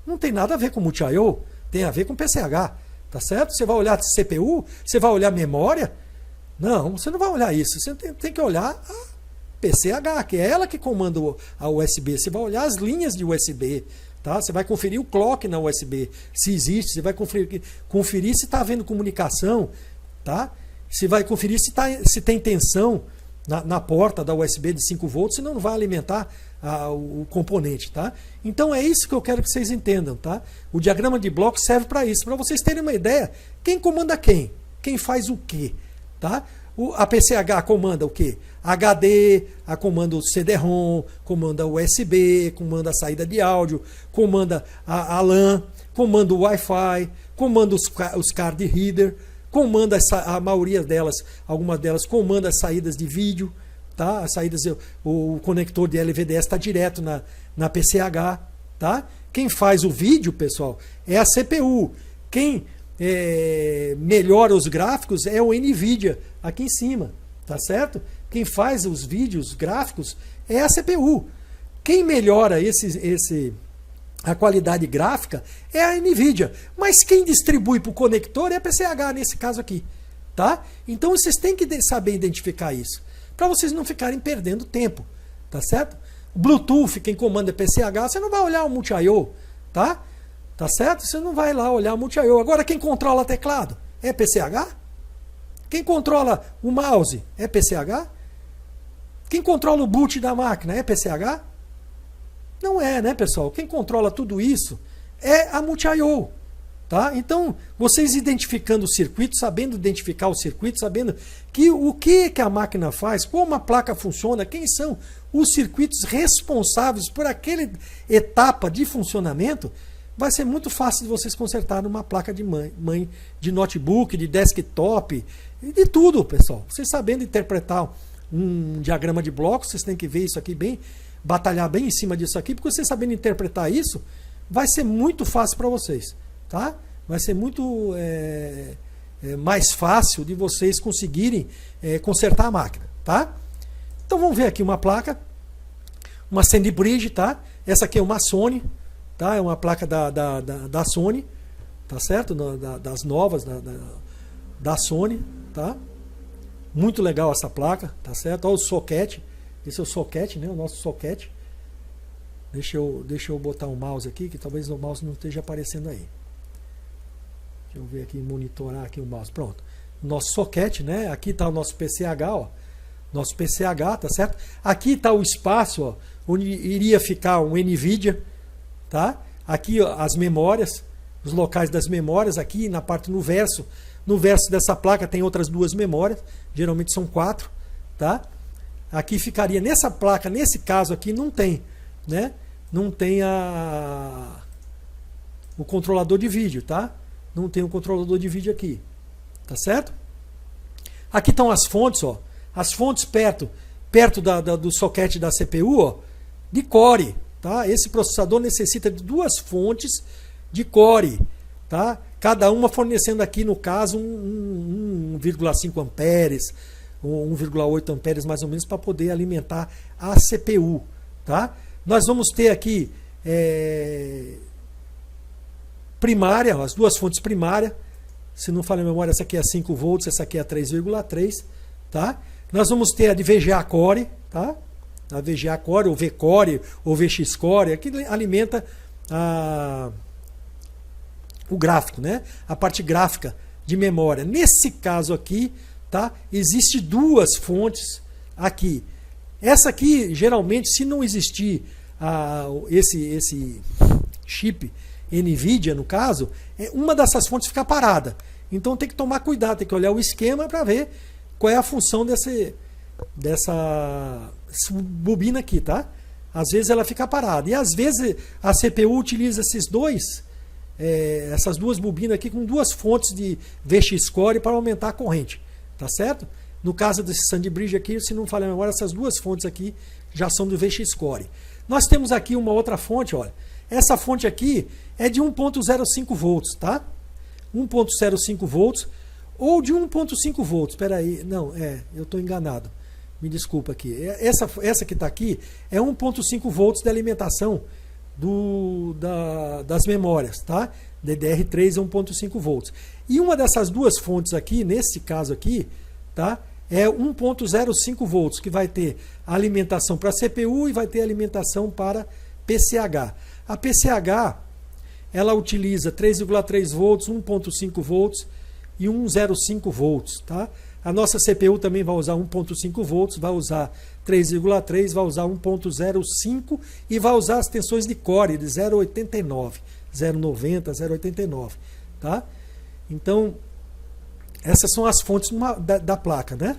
Não tem nada a ver com multi-I/O, tem a ver com PCH, tá certo? Você vai olhar CPU, você vai olhar memória? Não, você não vai olhar isso. Você tem que olhar a PCH, que é ela que comanda a USB. Você vai olhar as linhas de USB, tá? Você vai conferir o clock na USB, se existe. Você vai conferir se está havendo comunicação, tá? Você vai conferir se tem tensão na porta da USB de 5 volts, senão não vai alimentar o componente, tá? Então é isso que eu quero que vocês entendam, tá? O diagrama de bloco serve para isso, para vocês terem uma ideia. Quem comanda quem? Quem faz o quê? Tá? A PCH comanda o quê? HD, comanda o CD-ROM, comanda o USB, comanda a saída de áudio, comanda a LAN, comanda o Wi-Fi, comanda os card reader, comanda a maioria delas, algumas delas comanda as saídas de vídeo, tá? As saídas, o conector de LVDS está direto na PCH, tá? Quem faz o vídeo, pessoal, é a CPU. Quem melhora os gráficos é o NVIDIA aqui em cima, tá certo? Quem faz os vídeos gráficos é a CPU. Quem melhora a qualidade gráfica é a NVIDIA, mas quem distribui para o conector é a PCH nesse caso aqui, tá? Então vocês têm que saber identificar isso, para vocês não ficarem perdendo tempo, tá certo? Bluetooth, quem comanda é PCH, você não vai olhar o multi-I/O, tá? Tá certo? Você não vai lá olhar o multi-I/O. Agora, quem controla teclado é PCH? Quem controla o mouse é PCH? Quem controla o boot da máquina é PCH? Não é, né, pessoal? Quem controla tudo isso é a multi-I/O. Tá? Então, vocês identificando o circuito, sabendo identificar o circuito, sabendo o que a máquina faz, como a placa funciona, quem são os circuitos responsáveis por aquela etapa de funcionamento, vai ser muito fácil de vocês consertarem uma placa de mãe de notebook, de desktop, de tudo, pessoal. Vocês sabendo interpretar um diagrama de blocos, vocês têm que ver isso aqui bem, batalhar bem em cima disso aqui, porque vocês sabendo interpretar isso, vai ser muito fácil para vocês, tá? Vai ser muito mais fácil de vocês conseguirem consertar a máquina, tá? Então vamos ver aqui uma placa, uma Sandy Bridge, tá? Essa aqui é uma Sony, tá? É uma placa da Sony, tá certo? Das novas da Sony, tá? Muito legal essa placa, tá certo? Olha o socket, esse é o socket, né? O nosso socket. Deixa eu botar o mouse aqui, que talvez o mouse não esteja aparecendo aí. Deixa eu ver aqui, monitorar aqui o mouse. Pronto. Nosso socket, né? Aqui está o nosso PCH, ó. Nosso PCH, tá certo? Aqui está o espaço, ó, onde iria ficar um NVIDIA, tá? Aqui, ó, as memórias, os locais das memórias, aqui na parte no verso. No verso dessa placa tem outras 2 memórias, geralmente são 4, tá? Aqui ficaria nessa placa, nesse caso aqui não tem, né? Não tem o controlador de vídeo, tá? Não tem o controlador de vídeo aqui, tá certo? Aqui estão as fontes, ó. As fontes perto do socket da CPU, ó, de Core, tá? Esse processador necessita de 2 fontes de Core, tá? Cada uma fornecendo aqui, no caso, 1,5 amperes, 1,8 amperes mais ou menos, para poder alimentar a CPU, tá? Nós vamos ter aqui primária, as 2 fontes primárias, Se não falha a memória, essa aqui é 5 volts, essa aqui é 3,3, tá? Nós vamos ter a de VGA Core, tá? A VGA Core, ou V-Core, ou VX Core, que alimenta o gráfico, né? A parte gráfica de memória. Nesse caso aqui, tá? Existe duas fontes aqui. Essa aqui, geralmente, se não existir esse chip NVIDIA, no caso, uma dessas fontes fica parada. Então tem que tomar cuidado, tem que olhar o esquema para ver qual é a função dessa bobina aqui, tá? Às vezes ela fica parada. E às vezes a CPU utiliza essas duas bobinas aqui com duas fontes de VX Core para aumentar a corrente, tá certo? No caso desse SandBridge aqui, se não falha a memória, essas duas fontes aqui já são do VX Core. Nós temos aqui uma outra fonte, olha. Essa fonte aqui é de 1.05 volts, tá? 1.05 volts ou de 1.5 volts. Espera aí, não, eu estou enganado. Me desculpa aqui. Essa que está aqui é 1.5 volts de alimentação das memórias, tá? DDR3 é 1.5 volts. E uma dessas duas fontes aqui, nesse caso aqui, tá? É 1.05 volts, que vai ter alimentação para CPU e vai ter alimentação para PCH. A PCH, ela utiliza 3,3 volts, 1.5 volts e 1.05 volts, tá? A nossa CPU também vai usar 1.5 volts, vai usar 3,3, vai usar 1.05 e vai usar as tensões de core de 0,89, 0,90, 0,89, tá? Então, essas são as fontes da placa, né?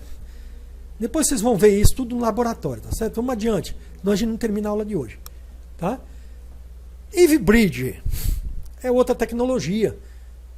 Depois vocês vão ver isso tudo no laboratório, tá certo? Vamos adiante, senão a gente não termina a aula de hoje, tá? EveBridge é outra tecnologia,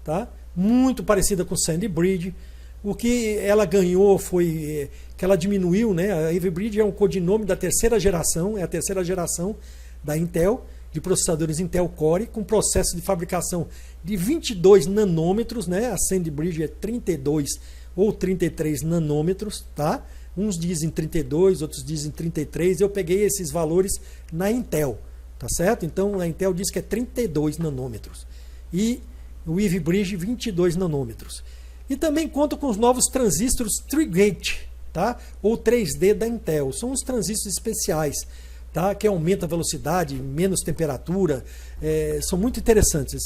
tá? Muito parecida com o SandBridge. O que ela ganhou foi que ela diminuiu, né? A EveBridge é um codinome da terceira geração, é a terceira geração da Intel, de processadores Intel Core, com processo de fabricação de 22 nanômetros, né? A SandBridge é 32 ou 33 nanômetros, tá? Uns dizem 32, outros dizem 33. Eu peguei esses valores na Intel, tá certo? Então a Intel diz que é 32 nanômetros. E o EveBridge 22 nanômetros. E também conta com os novos transistores Tri-Gate, tá? Ou 3D da Intel. São os transistores especiais, tá? Que aumentam a velocidade, menos temperatura. São muito interessantes.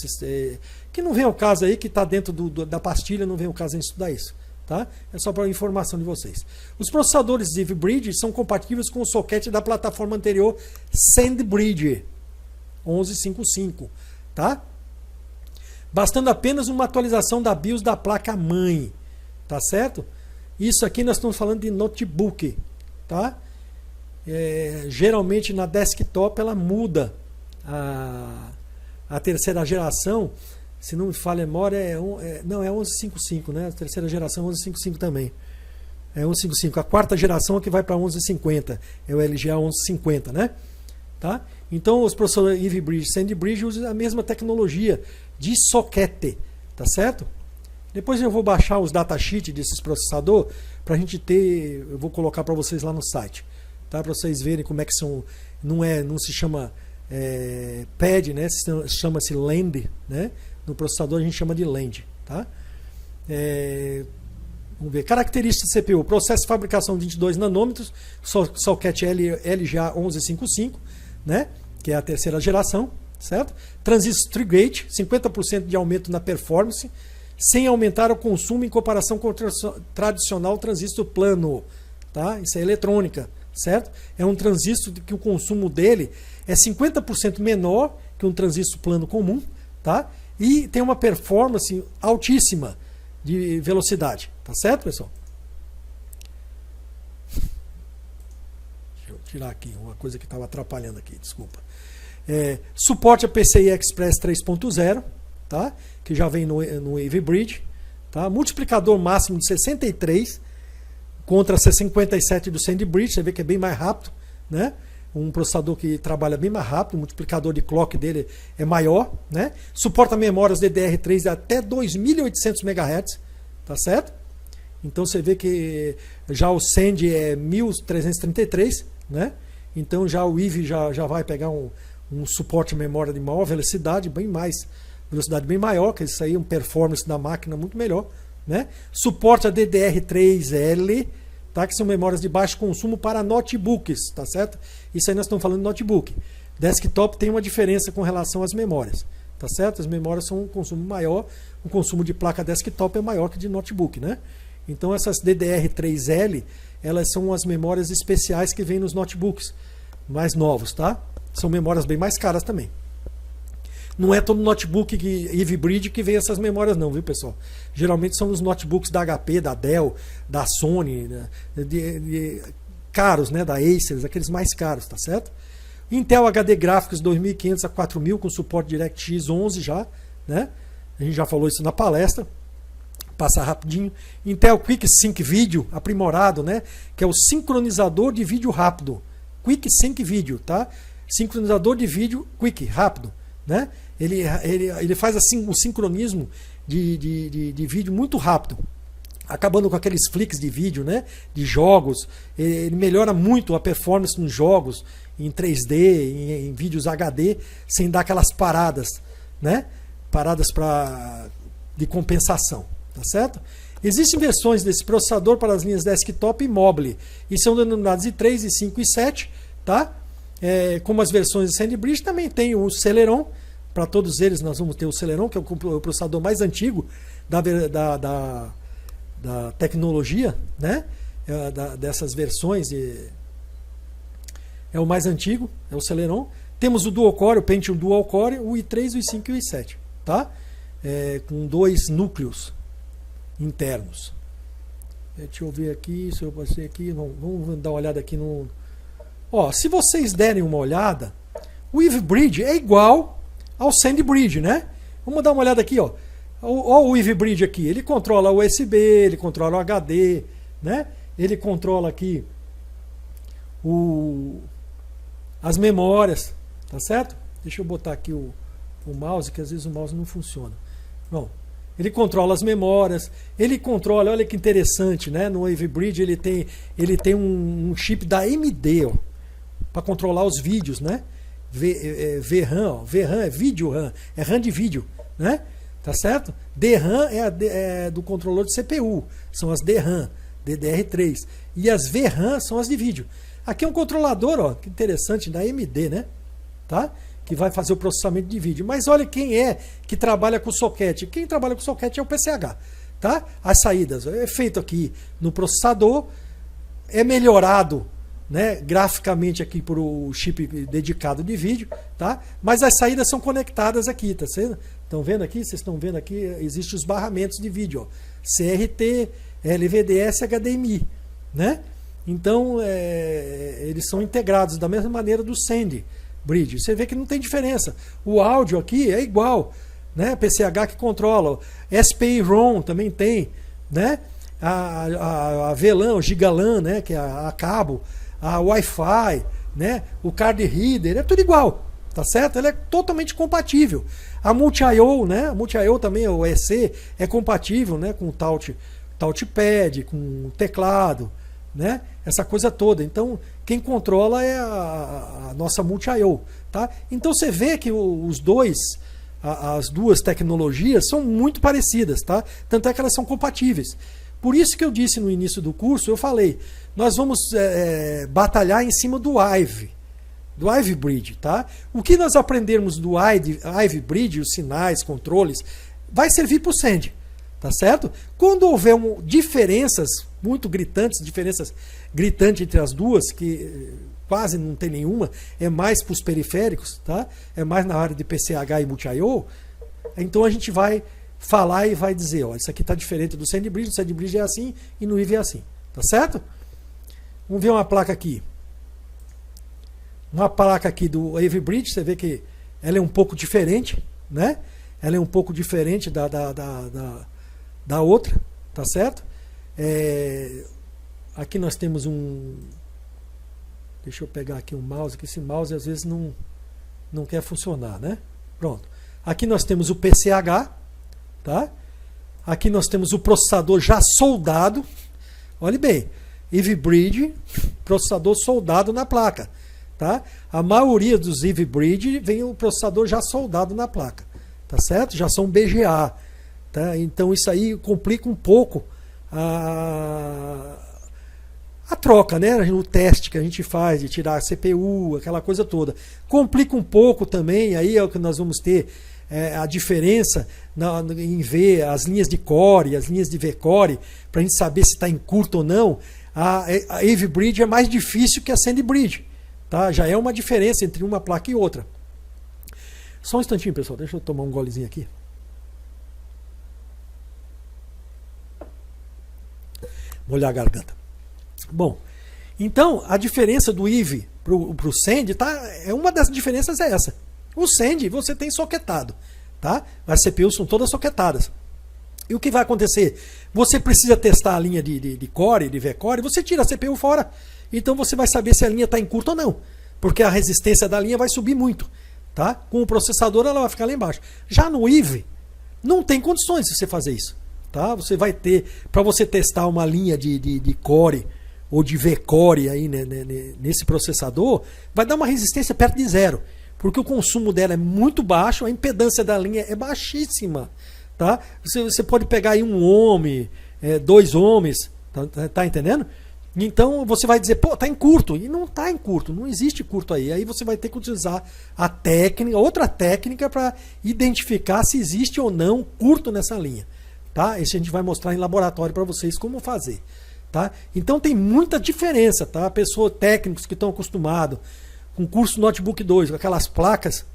Que não vem ao caso aí, que está dentro da pastilha, não vem ao caso em estudar isso. Tá? É só para informação de vocês. Os processadores de EveBridge são compatíveis com o socket da plataforma anterior SandBridge 1155, tá? Bastando apenas uma atualização da BIOS da placa-mãe, tá certo? Isso aqui nós estamos falando de notebook, tá? Geralmente na desktop ela muda a terceira geração. Se não me falha a memória, não, é 1155, né? A terceira geração é 1155 também. É 1155. A quarta geração é que vai para 1150. É o LGA 1150, né? Tá? Então, os processadores EveBridge e SandBridge usam a mesma tecnologia de socket, tá certo? Depois eu vou baixar os datasheets desses processadores para a gente ter. Eu vou colocar para vocês lá no site, tá? Para vocês verem como é que são. Não se chama PAD, né? Chama-se LAND, né? No processador a gente chama de LAND, tá? Vamos ver. Características de CPU. Processo de fabricação 22 nanômetros, socket LGA 1155, né? Que é a terceira geração, certo? Transistor Tri-Gate, 50% de aumento na performance, sem aumentar o consumo em comparação com o tradicional transistor plano, tá? Isso é eletrônica, certo? É um transistor que o consumo dele é 50% menor que um transistor plano comum, tá? E tem uma performance altíssima de velocidade, tá certo, pessoal? Deixa eu tirar aqui uma coisa que estava atrapalhando aqui, desculpa. Suporte a PCI Express 3.0, tá? Que já vem no EveBridge, tá? Multiplicador máximo de 63 contra 57 do SandBridge, você vê que é bem mais rápido, né? Um processador que trabalha bem mais rápido, o multiplicador de clock dele é maior, né? Suporta memórias DDR3 até 2.800 MHz, tá certo? Então você vê que já o Sand é 1.333, né? Então já o Eve já vai pegar um suporte de memória de maior velocidade, bem mais velocidade bem maior, que isso aí é um performance da máquina muito melhor, né? Suporte a DDR3L, tá? Que são memórias de baixo consumo para notebooks, tá certo? Isso aí nós estamos falando de notebook. Desktop tem uma diferença com relação às memórias, tá certo? As memórias são um consumo maior, o consumo de placa desktop é maior que de notebook, né? Então essas DDR3L, elas são as memórias especiais que vêm nos notebooks mais novos, tá? São memórias bem mais caras também. Não é todo notebook Ivy Bridge que vem essas memórias não, viu, pessoal? Geralmente são os notebooks da HP, da Dell, da Sony, né? Caros, né? Da Acer, aqueles mais caros, tá certo? Intel HD Graphics 2500 a 4000 com suporte DirectX 11 já, né? A gente já falou isso na palestra. Passar rapidinho. Intel Quick Sync Video aprimorado, né? Que é o sincronizador de vídeo rápido. Quick Sync Video, tá? Sincronizador de vídeo quick, rápido, né? Ele faz assim um sincronismo de vídeo muito rápido, acabando com aqueles flicks de vídeo, né? De jogos. Ele melhora muito a performance nos jogos em 3D, em vídeos HD, sem dar aquelas paradas, né? Paradas de compensação, tá certo? Existem versões desse processador para as linhas desktop e mobile, e são denominadas de 3, e 5 e 7, tá? Como as versões de SandBridge, também tem o Celeron. Para todos eles nós vamos ter o Celeron, que é o processador mais antigo da tecnologia, né? Dessas versões. É o mais antigo, é o Celeron. Temos o Dual Core, o Pentium Dual Core, o i3, o i5 e o i7, tá? Com 2 núcleos internos. Deixa eu ver aqui, se eu passei aqui, vamos dar uma olhada aqui no... Ó, se vocês derem uma olhada, o Ivy Bridge é igual ao SandBridge, né? Vamos dar uma olhada aqui, ó. Ó o Ivy Bridge aqui, ele controla o USB, ele controla o HD, né? Ele controla aqui as memórias, tá certo? Deixa eu botar aqui o mouse, que às vezes o mouse não funciona. Bom, ele controla as memórias, ele controla, olha que interessante, né? No Ivy Bridge ele tem um chip da AMD, ó, para controlar os vídeos, né? VRAM, VRAM é vídeo RAM, é RAM de vídeo, né? Tá certo? DRAM é do controlador de CPU, são as DRAM, DDR3, e as VRAM são as de vídeo. Aqui é um controlador, ó, que interessante, da AMD, né? Tá? Que vai fazer o processamento de vídeo. Mas olha quem é que trabalha com socket. Quem trabalha com socket é o PCH, tá? As saídas é feito aqui no processador, é melhorado, né, graficamente aqui por o chip dedicado de vídeo, tá? Mas as saídas são conectadas aqui, tá certo? Estão vendo aqui? Vocês estão vendo aqui? Existem os barramentos de vídeo, ó. CRT, LVDS, HDMI, né? Então eles são integrados da mesma maneira do SandBridge. Você vê que não tem diferença. O áudio aqui é igual, né? PCH que controla. SPI-ROM também tem, né? A VLAN, o GigaLAN, né? Que é a cabo. A Wi-Fi, né? O card reader, é tudo igual, tá certo? Ele é totalmente compatível. A Multi-IO, né? A Multi-IO também, o EC, é compatível, né? Com o touchpad, com o teclado, né? Essa coisa toda. Então, quem controla é a nossa Multi-IO, tá? Então você vê que as duas tecnologias são muito parecidas, tá? Tanto é que elas são compatíveis. Por isso que eu disse no início do curso, eu falei, nós vamos batalhar em cima do Ivy Bridge, tá? O que nós aprendermos do Ivy Bridge, os sinais, controles, vai servir para o Sand, tá certo? Quando houver diferenças muito gritantes entre as duas, que quase não tem nenhuma, é mais para os periféricos, tá? É mais na área de PCH e Multi-IO, então a gente vai falar e vai dizer, ó, isso aqui está diferente do SandBridge, o SandBridge é assim e no Ivy é assim, tá certo? Vamos ver uma placa aqui. Uma placa aqui do Ivy Bridge, você vê que ela é um pouco diferente, né? Ela é um pouco diferente da outra, tá certo? Aqui nós temos deixa eu pegar aqui um mouse, que esse mouse às vezes não quer funcionar, né? Pronto. Aqui nós temos o PCH, tá? Aqui nós temos o processador já soldado. Olhe bem, Ivy Bridge, processador soldado na placa, tá? A maioria dos Ivy Bridge vem o processador já soldado na placa, tá tá certo? Já são BGA, tá? Então isso aí complica um pouco a troca, né? O teste que a gente faz de tirar a CPU, aquela coisa toda. Complica um pouco também, aí é o que nós vamos ter a diferença em ver as linhas de core, as linhas de V-core, para a gente saber se está em curto ou não. A Ivy Bridge é mais difícil que a Sandy Bridge, tá? Já é uma diferença entre uma placa e outra. Só um instantinho, pessoal, deixa eu tomar um golezinho aqui. Molhar a garganta. Bom, então a diferença do Ivy para o Sandy, tá? Uma das diferenças é essa. O Sandy você tem soquetado, tá? As CPUs são todas soquetadas. E o que vai acontecer? Você precisa testar a linha de core, de V-core, você tira a CPU fora. Então você vai saber se a linha está em curto ou não, porque a resistência da linha vai subir muito, tá? Com o processador ela vai ficar lá embaixo. Já no Ivy não tem condições de você fazer isso, tá? Você vai ter, para você testar uma linha de core ou de V-core aí, né, nesse processador, vai dar uma resistência perto de zero, porque o consumo dela é muito baixo, a impedância da linha é baixíssima, tá? Você pode pegar aí um ohm, 2 ohms, tá entendendo? Então você vai dizer, pô, tá em curto, e não tá em curto, não existe curto aí. Aí você vai ter que utilizar a técnica, outra técnica para identificar se existe ou não curto nessa linha, tá? Isso a gente vai mostrar em laboratório para vocês como fazer. Tá? Então tem muita diferença, tá? Pessoas técnicos que estão acostumados com curso Notebook 2, com aquelas placas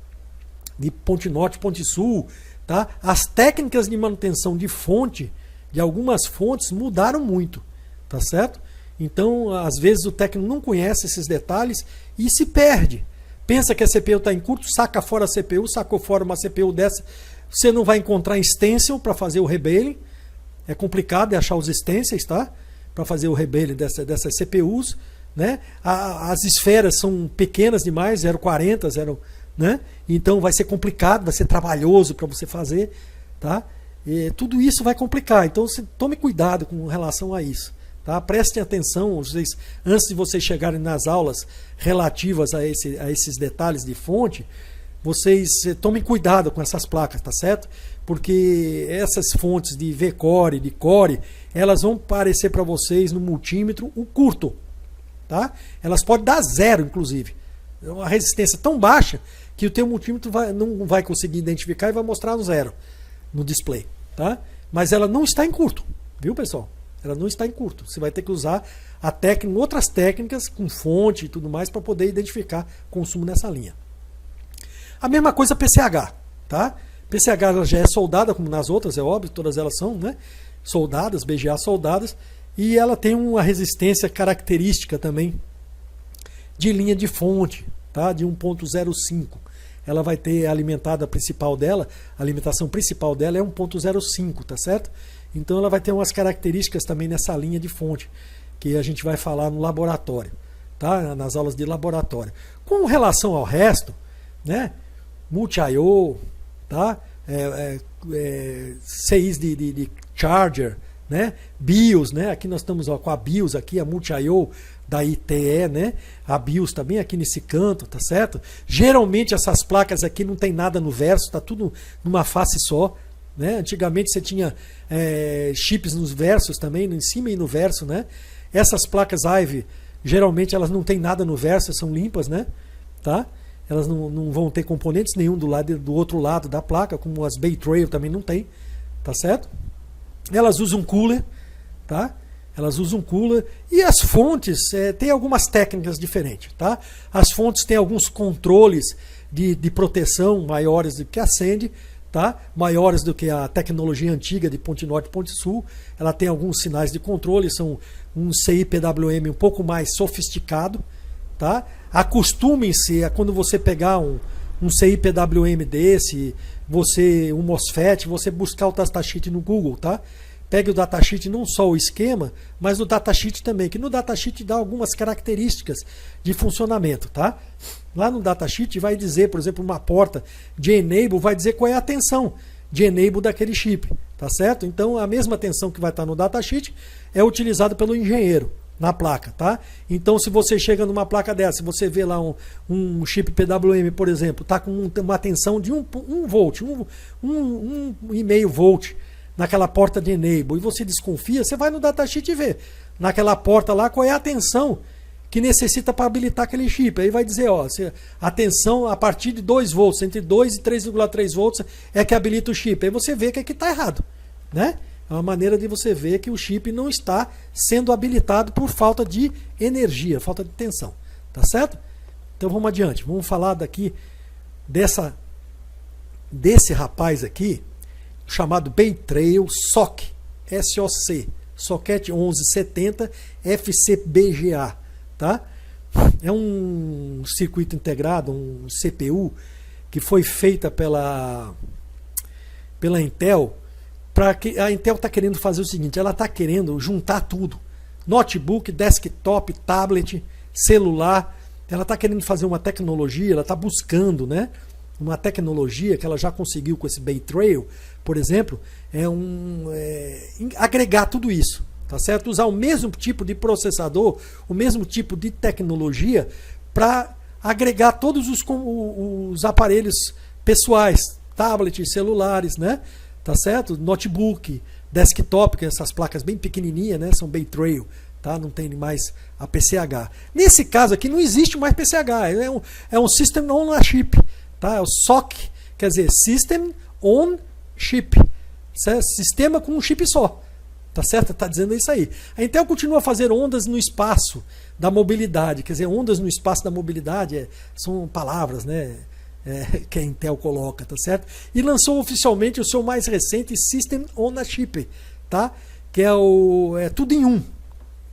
de Ponte Norte, Ponte Sul, tá? As técnicas de manutenção de fonte, de algumas fontes, mudaram muito, tá certo? Então, às vezes o técnico não conhece esses detalhes e se perde. Pensa que a CPU está em curto, saca fora a CPU, sacou fora uma CPU dessa, você não vai encontrar stencil para fazer o rebaling, é complicado de achar os stencils, tá? Para fazer o rebaling dessas CPUs, né? As esferas são pequenas demais, 0,40, né? Então vai ser complicado, vai ser trabalhoso para você fazer, tá? E tudo isso vai complicar, então tome cuidado com relação a isso, tá? Prestem atenção, vocês, antes de vocês chegarem nas aulas relativas a esses detalhes de fonte, vocês tomem cuidado com essas placas, tá certo? Porque essas fontes de V-core, de core, elas vão aparecer para vocês no multímetro o curto, tá? Elas podem dar zero, inclusive. É uma resistência tão baixa que o teu multímetro não vai conseguir identificar e vai mostrar no zero no display, tá? Mas ela não está em curto, viu, pessoal? Ela não está em curto. Você vai ter que usar outras técnicas com fonte e tudo mais para poder identificar consumo nessa linha. A mesma coisa PCH, tá? PCH ela já é soldada como nas outras, é óbvio, todas elas são, né? Soldadas, BGA soldadas, e ela tem uma resistência característica também de linha de fonte, tá? De 1.05. Ela vai ter a alimentada principal dela, a alimentação principal dela é 1.05, tá certo? Então ela vai ter umas características também nessa linha de fonte, que a gente vai falar no laboratório, tá? Nas aulas de laboratório. Com relação ao resto, né? Multi-I/O, tá? CIs de charger, né? BIOS, né? Aqui nós estamos com a BIOS aqui, a Multi-I/O da ITE, né? A BIOS também aqui nesse canto, tá certo? Geralmente essas placas aqui não tem nada no verso, tá tudo numa face só, né? Antigamente você tinha chips nos versos também, em cima e no verso, né? Essas placas Ivy, geralmente elas não tem nada no verso, são limpas, né? Tá? Elas não vão ter componentes nenhum do outro lado da placa, como as Bay Trail também não tem, tá certo? Elas usam cooler, tá? Elas usam cooler e as fontes tem algumas técnicas diferentes, tá? As fontes têm alguns controles de proteção maiores do que a Sandy, tá? Maiores do que a tecnologia antiga de Ponte Norte e Ponte Sul. Ela tem alguns sinais de controle, são um CI PWM um pouco mais sofisticado, tá? Acostumem-se a quando você pegar um CI PWM desse, um MOSFET, você buscar o datasheet no Google, tá? Pegue o datasheet, não só o esquema, mas o datasheet também, que no datasheet dá algumas características de funcionamento, tá? Lá no datasheet vai dizer, por exemplo, uma porta de enable, vai dizer qual é a tensão de enable daquele chip, tá certo? Então a mesma tensão que vai estar no datasheet é utilizada pelo engenheiro, na placa, tá? Então, se você chega numa placa dessa, você vê lá um chip PWM, por exemplo, tá com uma tensão de 1 volt, 1,5 volt naquela porta de enable, e você desconfia, você vai no datasheet e vê naquela porta lá qual é a tensão que necessita para habilitar aquele chip. Aí vai dizer, ó, a tensão a partir de 2 volts, entre 2 e 3,3 volts é que habilita o chip. Aí você vê que aqui está errado, né? É uma maneira de você ver que o chip não está sendo habilitado por falta de energia, falta de tensão. Tá certo? Então vamos adiante. Vamos falar daqui desse rapaz aqui, chamado Bay Trail SOC, SOC, Socket 1170 FCBGA. Tá? É um circuito integrado, um CPU, que foi feita pela Intel. A Intel está querendo fazer o seguinte, ela está querendo juntar tudo, notebook, desktop, tablet, celular. Ela está querendo fazer uma tecnologia, ela está buscando, né, uma tecnologia que ela já conseguiu com esse Bay Trail, por exemplo, agregar tudo isso, tá certo? Usar o mesmo tipo de processador, o mesmo tipo de tecnologia para agregar todos os aparelhos pessoais, tablets, celulares, né? Tá certo? Notebook, desktop, que essas placas bem pequenininhas, né? São Bay Trail, tá? Não tem mais a PCH. Nesse caso aqui não existe mais PCH, é um System on a Chip, tá? É o SOC, quer dizer, System on Chip, certo? Sistema com um chip só, tá certo? Tá dizendo isso aí. A Intel continua a fazer ondas no espaço da mobilidade, quer dizer, ondas no espaço da mobilidade são palavras, né? Que a Intel coloca, tá certo? E lançou oficialmente o seu mais recente System on a Chip, tá? Que é tudo em um,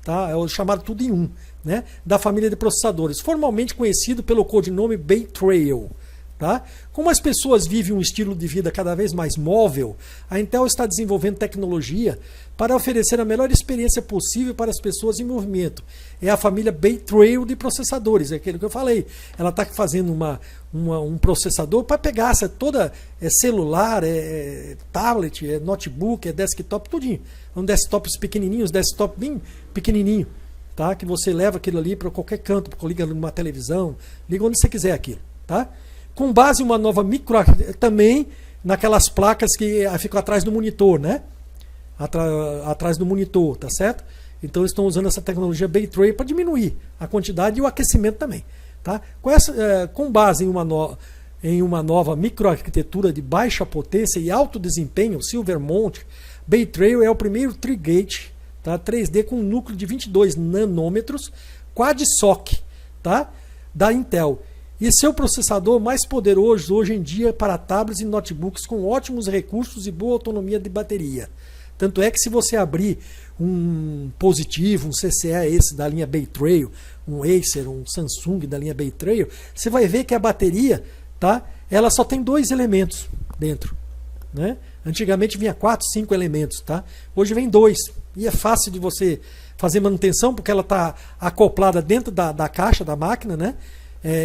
tá? É o chamado tudo em um, né? Da família de processadores, formalmente conhecido pelo codinome Bay Trail, tá? Como as pessoas vivem um estilo de vida cada vez mais móvel, a Intel está desenvolvendo tecnologia para oferecer a melhor experiência possível para as pessoas em movimento. É a família Bay Trail de processadores, é aquilo que eu falei. Ela está fazendo um processador para pegar toda celular, tablet, notebook, desktop, tudinho. Um desktops pequenininhos, desktop bem pequenininho, tá? Que você leva aquilo ali para qualquer canto, liga numa televisão, liga onde você quiser aquilo, tá? Com base em uma nova micro, também naquelas placas que ficam atrás do monitor, né? Atrás do monitor, tá certo? Então eles estão usando essa tecnologia Bay Trail para diminuir a quantidade e o aquecimento também, tá? Com base em uma nova microarquitetura de baixa potência e alto desempenho, Silvermont, Bay Trail é o primeiro Tri-Gate, tá? 3D com um núcleo de 22 nanômetros, quad-SOC, tá? Da Intel. E seu processador mais poderoso hoje em dia para tablets e notebooks com ótimos recursos e boa autonomia de bateria. Tanto é que se você abrir um Positivo, um CCE esse da linha Bay Trail, um Acer, um Samsung da linha Bay Trail, você vai ver que a bateria, tá? Ela só tem 2 elementos dentro, né? Antigamente vinha 4, 5 elementos, tá? Hoje vem 2. E é fácil de você fazer manutenção porque ela está acoplada dentro da caixa da máquina, né?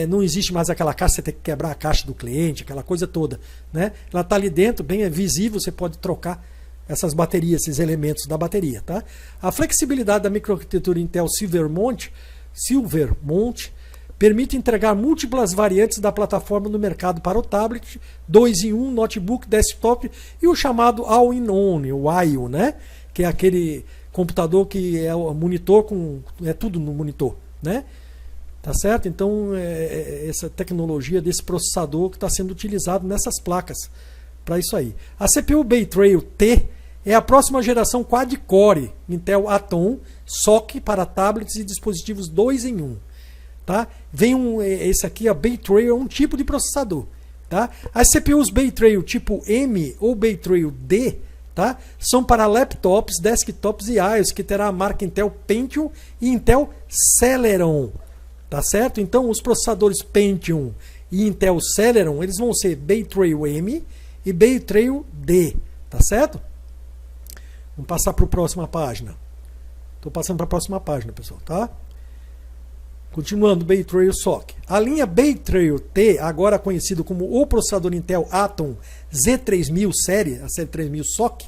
Não existe mais aquela caixa, você tem que quebrar a caixa do cliente, aquela coisa toda, né? Ela está ali dentro, bem visível, você pode trocar essas baterias, esses elementos da bateria, tá? A flexibilidade da microarquitetura Intel Silvermont permite entregar múltiplas variantes da plataforma no mercado para o tablet, 2 em 1, notebook, desktop e o chamado All-in-One, o IO, né? Que é aquele computador que é o monitor é tudo no monitor, né? Tá certo? Então, essa tecnologia desse processador que está sendo utilizado nessas placas para isso aí. A CPU Bay Trail T é a próxima geração quad-core Intel Atom SOC para tablets e dispositivos 2 em 1. Tá? Vem esse aqui, a Bay Trail, é um tipo de processador. Tá? As CPUs Bay Trail tipo M ou Bay Trail D, tá? São para laptops, desktops e IOS, que terá a marca Intel Pentium e Intel Celeron. Tá certo? Então os processadores Pentium e Intel Celeron, eles vão ser Bay Trail M e Bay Trail D, tá certo? Vamos passar para a próxima página. Estou passando para a próxima página, pessoal, tá? Continuando, Bay Trail SOC. A linha Bay Trail T, agora conhecido como o processador Intel Atom Z3000 série, a série 3000 SOC,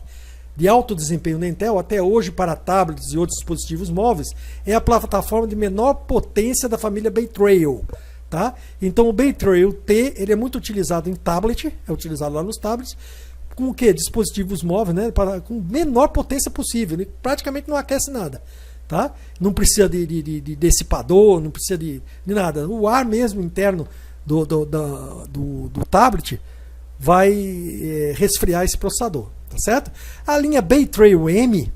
de alto desempenho da Intel, até hoje para tablets e outros dispositivos móveis, é a plataforma de menor potência da família Bay Trail. Tá? Então o Bay Trail T ele é muito utilizado em tablet, é utilizado lá nos tablets, com o que? Dispositivos móveis, né? Com menor potência possível, ele praticamente não aquece nada. Tá? Não precisa de dissipador, não precisa de nada. O ar mesmo interno do tablet vai resfriar esse processador. Tá certo? A linha Bay Trail M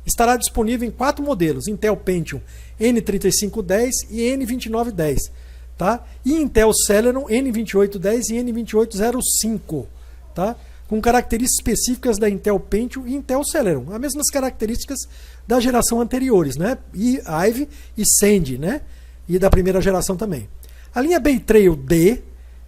estará disponível em 4 modelos: Intel Pentium N3510 e N2910, tá? E Intel Celeron N2810 e N2805, tá? Com características específicas da Intel Pentium e Intel Celeron, as mesmas características da geração anteriores, né? E Ivy e Sandy, né? E da primeira geração também. A linha Bay Trail D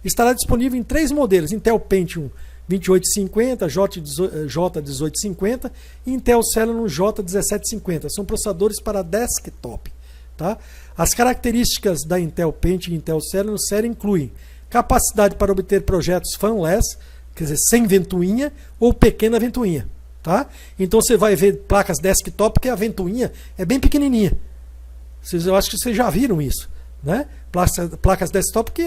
estará disponível em 3 modelos: Intel Pentium 2850, J1850 e Intel Celeron J1750. São processadores para desktop. Tá? As características da Intel Pentium e Intel Celeron incluem capacidade para obter projetos fanless, quer dizer, sem ventoinha ou pequena ventoinha. Tá? Então você vai ver placas desktop que a ventoinha é bem pequenininha. Eu acho que vocês já viram isso. Né? Placas desktop que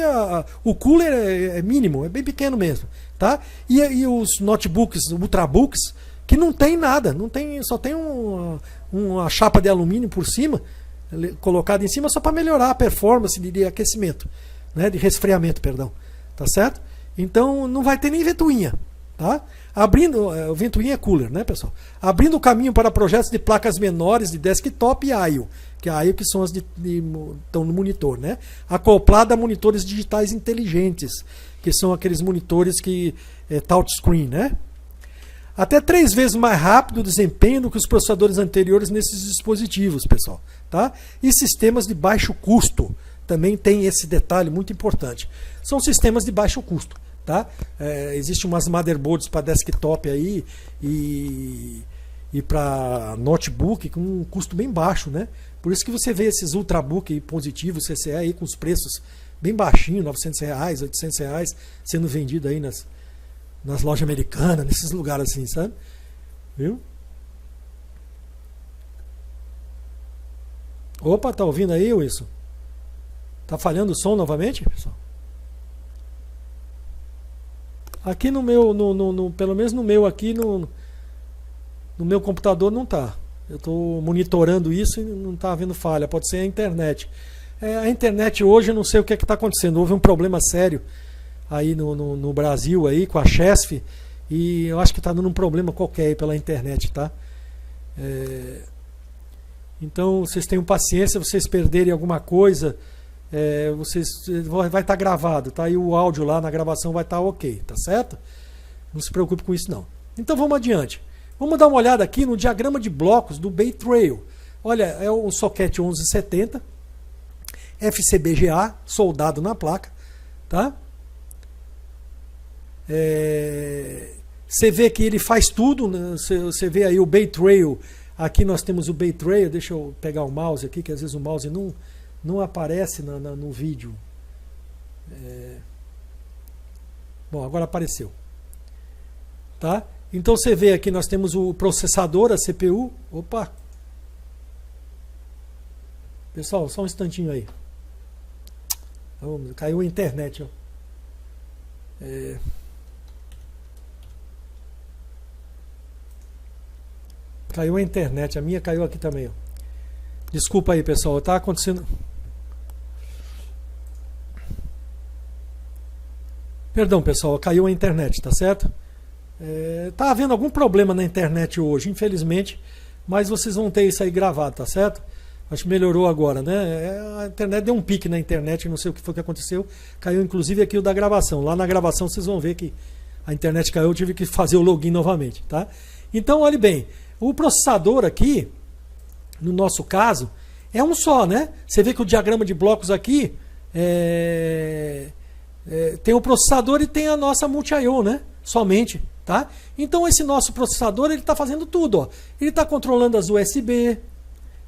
o cooler é mínimo, é bem pequeno mesmo, tá? E os notebooks, ultrabooks, que não tem nada, não tem, só tem uma chapa de alumínio por cima, colocada em cima só para melhorar a performance de aquecimento, né? De resfriamento, perdão, tá certo? Então não vai ter nem ventoinha, tá? Abrindo, o ventoinha é cooler, né, pessoal? Abrindo o caminho para projetos de placas menores de desktop e I/O, que é a I/O que são as estão no monitor, né? Acoplada a monitores digitais inteligentes, que são aqueles monitores que touchscreen, né? Até 3 vezes mais rápido o desempenho do que os processadores anteriores nesses dispositivos, pessoal, tá? E sistemas de baixo custo também tem esse detalhe muito importante. São sistemas de baixo custo. Tá? Existem umas motherboards para desktop aí e para notebook com um custo bem baixo, né? Por isso que você vê esses ultrabook positivos CCE aí com os preços bem baixinhos, R$900, R$800 sendo vendido aí nas lojas americanas, nesses lugares assim, sabe? Viu? Opa, tá ouvindo aí, Wilson? Tá falhando o som novamente, pessoal? Aqui no meu, pelo menos no meu aqui, no meu computador não está. Eu estou monitorando isso e não está havendo falha. Pode ser a internet. A internet hoje, eu não sei o que está acontecendo. Houve um problema sério aí no Brasil aí, com a Chesf, e eu acho que está dando um problema qualquer aí pela internet, tá? Então vocês tenham paciência, vocês perderem alguma coisa. Vai estar gravado, tá? E o áudio lá na gravação vai estar ok, tá certo? Não se preocupe com isso não. Então vamos adiante. Vamos dar uma olhada aqui no diagrama de blocos do Bay Trail. Olha, é um socket 1170 FCBGA soldado na placa, tá? Você vê que ele faz tudo, né? Você vê aí o Bay Trail. Aqui nós temos o Bay Trail. Deixa eu pegar o mouse aqui, que às vezes o mouse não aparece no vídeo. Bom, agora apareceu. Tá? Então você vê aqui, nós temos o processador, a CPU. Opa! Pessoal, só um instantinho aí. Caiu a internet. Ó. Caiu a internet, a minha caiu aqui também. Ó. Desculpa aí, pessoal, está acontecendo. Perdão, pessoal, caiu a internet, tá certo? Tá havendo algum problema na internet hoje, infelizmente, mas vocês vão ter isso aí gravado, tá certo? Acho que melhorou agora, né? A internet deu um pique na internet, não sei o que foi que aconteceu. Caiu inclusive aqui o da gravação. Lá na gravação vocês vão ver que a internet caiu, eu tive que fazer o login novamente, tá? Então, olhe bem, o processador aqui, no nosso caso, é um só, né? Você vê que o diagrama de blocos aqui tem o processador e tem a nossa multi-I/O, né? Somente, tá? Então esse nosso processador, ele está fazendo tudo, ó. Ele está controlando as USB,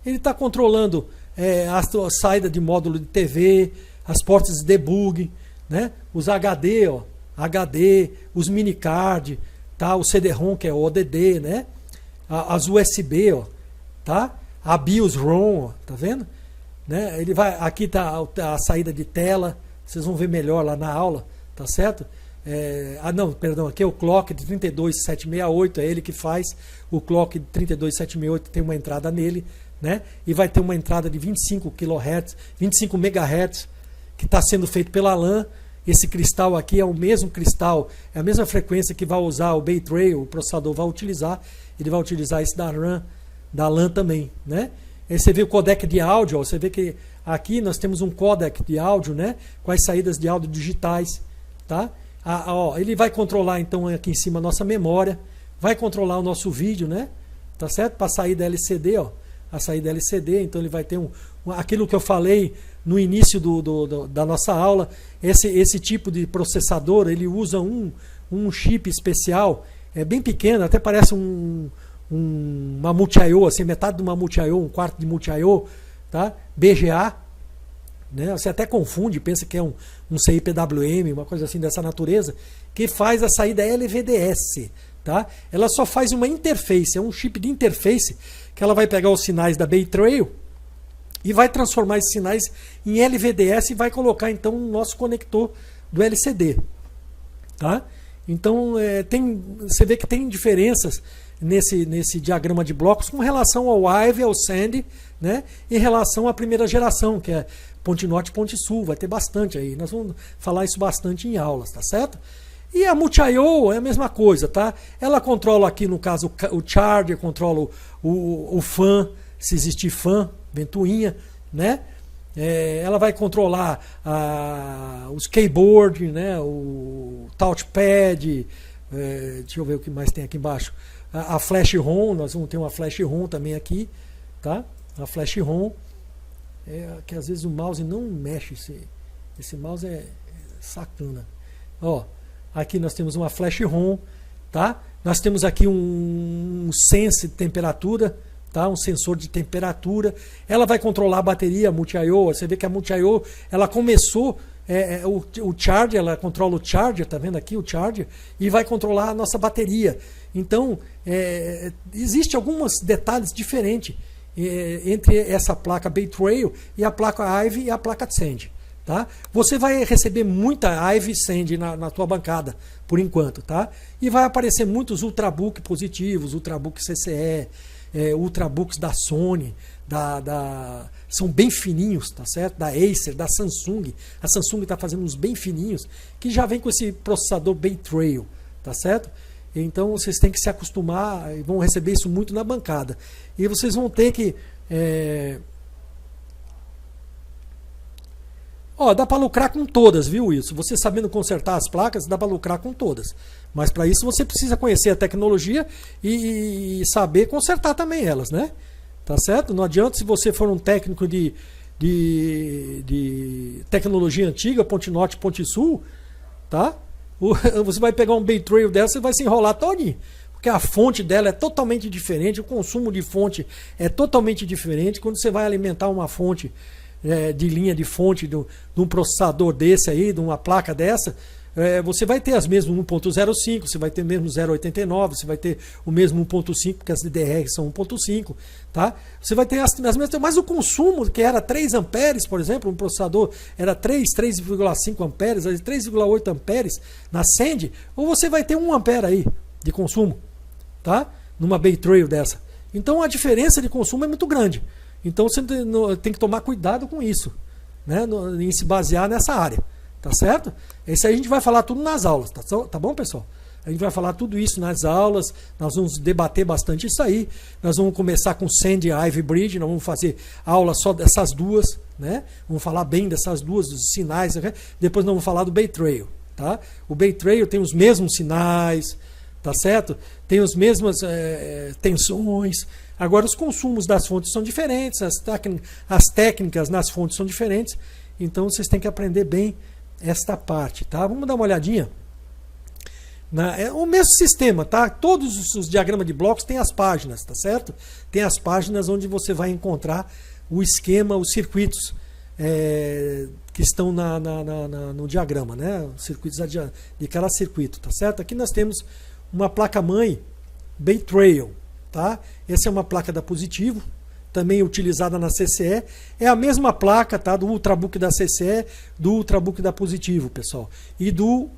ele está controlando a saída de módulo de TV, as portas de debug, né? Os HD, ó, os minicard, tá? O CD-ROM, que é o ODD, né? as USB, ó, tá? A BIOS ROM, ó, tá vendo? Né? Ele vai, aqui tá a saída de tela, vocês vão ver melhor lá na aula, tá certo? Não, perdão, aqui é o clock de 32768, é ele que faz. O clock de 32768 tem uma entrada nele, né? E vai ter uma entrada de 25 kHz, 25 MHz, que está sendo feito pela LAN. Esse cristal aqui é o mesmo cristal, é a mesma frequência que vai usar o Bay-Trail, o processador vai utilizar. Ele vai utilizar esse da LAN também, né? Aí você vê o codec de áudio, ó, você vê que aqui nós temos um codec de áudio, né? Com as saídas de áudio digitais, tá? Ele vai controlar então aqui em cima a nossa memória, vai controlar o nosso vídeo, né? Tá certo? Para sair da LCD, ó, a saída LCD, então ele vai ter aquilo que eu falei no início da nossa aula, esse tipo de processador, ele usa um chip especial, é bem pequeno, até parece uma multi-IO, assim, metade de uma multi-IO, um quarto de multi-IO, tá? BGA, né? Você até confunde, pensa que é um CIPWM, uma coisa assim dessa natureza, que faz a saída LVDS, tá? Ela só faz uma interface, é um chip de interface, que ela vai pegar os sinais da Bay-Trail e vai transformar esses sinais em LVDS e vai colocar então no nosso conector do LCD, tá? Então você vê que tem diferenças nesse diagrama de blocos com relação ao Ivy, ao Sandy, né? Em relação à primeira geração, que é Ponte Norte e Ponte Sul, vai ter bastante aí, nós vamos falar isso bastante em aulas, tá certo? E a Multi-IO é a mesma coisa, tá? Ela controla aqui, no caso, o charger, controla o fan, se existir fan, ventoinha, né? Ela vai controlar os keyboard, né? O touchpad, deixa eu ver o que mais tem aqui embaixo. A flash ROM, nós vamos ter uma flash ROM também aqui, tá? A flash ROM, que às vezes o mouse não mexe, esse mouse é sacana. Ó, aqui nós temos uma flash ROM, tá? Nós temos aqui um sense de temperatura, tá? Um sensor de temperatura. Ela vai controlar a bateria, a Multi-IO. Você vê que a Multi-IO, ela começou, o charger, ela controla o charger, tá vendo aqui o charger? E vai controlar a nossa bateria. Então, existe alguns detalhes diferentes entre essa placa Bay-Trail e a placa Ivy e a placa Sandy. Tá? Você vai receber muita Ivy Sandy na tua bancada, por enquanto. Tá? E vai aparecer muitos Ultrabook positivos, Ultrabook CCE, Ultrabooks da Sony, são bem fininhos, tá certo? Da Acer, da Samsung. A Samsung está fazendo uns bem fininhos, que já vem com esse processador Bay-Trail, tá certo? Então vocês têm que se acostumar e vão receber isso muito na bancada. E vocês vão ter que... dá para lucrar com todas, viu isso? Você sabendo consertar as placas, dá para lucrar com todas. Mas para isso você precisa conhecer a tecnologia e saber consertar também elas, né? Tá certo? Não adianta se você for um técnico de tecnologia antiga, Ponte Norte, Ponte Sul, tá? Você vai pegar um Bay-Trail dessa e vai se enrolar todinho. Porque a fonte dela é totalmente diferente, o consumo de fonte é totalmente diferente. Quando você vai alimentar uma fonte de linha de fonte de um processador desse aí, de uma placa dessa, você vai ter as mesmas 1.05, você vai ter mesmo 0.89, você vai ter o mesmo 1.5, porque as DDR são 1.5, tá? Você vai ter as mesmas, mas o consumo, que era 3 amperes, por exemplo, um processador era 3,5 amperes, 3,8 amperes na Sandy, ou você vai ter 1 ampere aí de consumo, tá? Numa Bay-Trail dessa. Então a diferença de consumo é muito grande. Então você tem que tomar cuidado com isso, né? Em se basear nessa área, tá certo? Isso aí a gente vai falar tudo nas aulas, tá bom, pessoal? A gente vai falar tudo isso nas aulas, nós vamos debater bastante isso aí. Nós vamos começar com Sandy e Ivy Bridge, nós vamos fazer aula só dessas duas, né? Vamos falar bem dessas duas, dos sinais, né? Depois nós vamos falar do Bay-Trail, tá? O Bay-Trail tem os mesmos sinais, tá certo? Tem as mesmas tensões. Agora os consumos das fontes são diferentes, as técnicas nas fontes são diferentes, então vocês têm que aprender bem esta parte, tá? Vamos dar uma olhadinha. É o mesmo sistema, tá? Todos os diagramas de blocos têm as páginas, tá certo? Tem as páginas onde você vai encontrar o esquema, os circuitos que estão no diagrama, né? Os circuitos de cada circuito, tá certo? Aqui nós temos uma placa-mãe Bay-Trail, tá? Essa é uma placa da Positivo, também utilizada na CCE. É a mesma placa, tá? Do Ultrabook da CCE, do Ultrabook da Positivo, pessoal. E do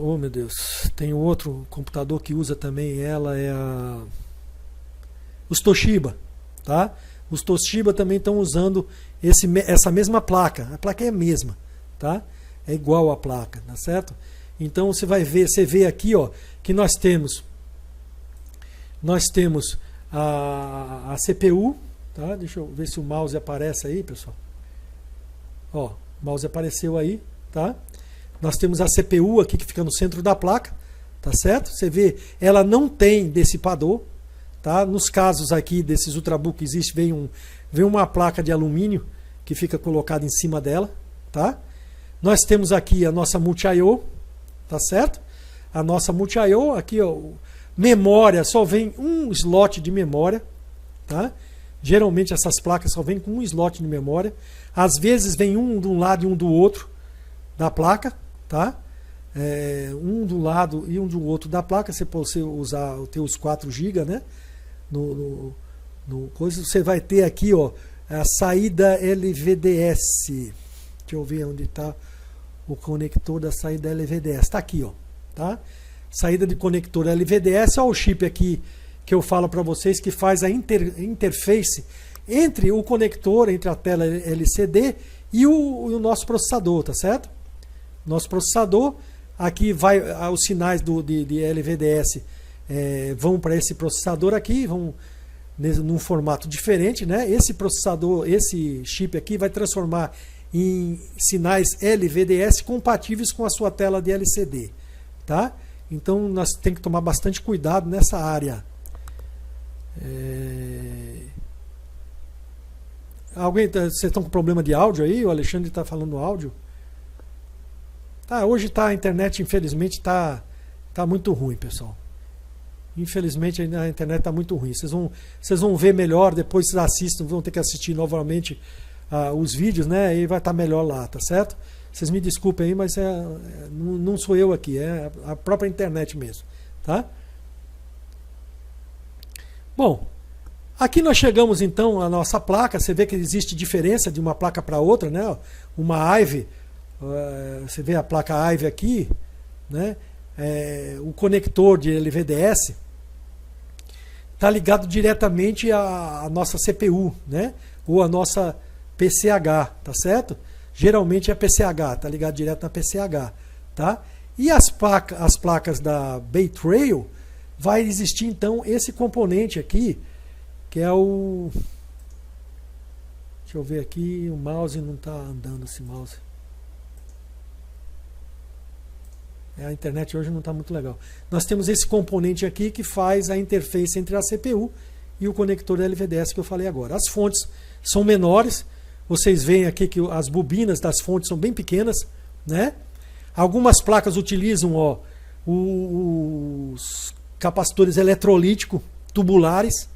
oh meu Deus, tem outro computador que usa também ela, os Toshiba, tá? Os Toshiba também estão usando essa mesma placa. A placa é a mesma, tá? É igual a placa, tá certo? Então você vai ver, você vê aqui, ó, que nós temos a CPU, tá? Deixa eu ver se o mouse aparece aí, pessoal. Ó, o mouse apareceu aí, tá? Nós temos a CPU aqui que fica no centro da placa, tá certo? Você vê, ela não tem dissipador, tá? Nos casos aqui desses Ultrabook vem uma placa de alumínio que fica colocada em cima dela, tá? Nós temos aqui a nossa Multi-I/O, tá certo? A nossa Multi-I/O aqui, ó, memória, só vem um slot de memória, tá? Geralmente essas placas só vêm com um slot de memória. Às vezes vem um de um lado e um do outro da placa, tá? Um do lado e um do outro da placa. Você pode usar os 4 GB, né? No coisa, você vai ter aqui, ó, a saída LVDS. Deixa eu ver onde está o conector da saída LVDS. Está aqui, ó, tá? Saída de conector LVDS. Olha o chip aqui que eu falo para vocês que faz a interface entre o conector, entre a tela LCD e o nosso processador, tá certo? Nosso processador, aqui vai os sinais de LVDS vão para esse processador aqui, vão num formato diferente, né? Esse processador, esse chip aqui vai transformar em sinais LVDS compatíveis com a sua tela de LCD, tá? Então nós temos que tomar bastante cuidado nessa área. Vocês estão com problema de áudio aí? O Alexandre está falando áudio. Tá, hoje a internet, infelizmente, tá muito ruim, pessoal. Infelizmente a internet está muito ruim. Vocês vão ver melhor, depois vocês assistem, vão ter que assistir novamente os vídeos, né? E vai estar melhor lá, tá certo? Vocês me desculpem aí, mas não sou eu aqui, é a própria internet mesmo, tá? Bom, aqui nós chegamos então à nossa placa. Você vê que existe diferença de uma placa para outra, né? Uma Ivy, você vê a placa Ivy aqui, né? O conector de LVDS está ligado diretamente à nossa CPU, né? Ou a nossa PCH, tá certo? Geralmente é PCH, está ligado direto na PCH, tá? E as placas da Bay Trail, vai existir então esse componente aqui, que é o... Deixa eu ver aqui, o mouse não está andando, esse mouse. A internet hoje não está muito legal. Nós temos esse componente aqui que faz a interface entre a CPU e o conector LVDS que eu falei agora. As fontes são menores. Vocês veem aqui que as bobinas das fontes são bem pequenas, né? Algumas placas utilizam, ó, os capacitores eletrolíticos tubulares,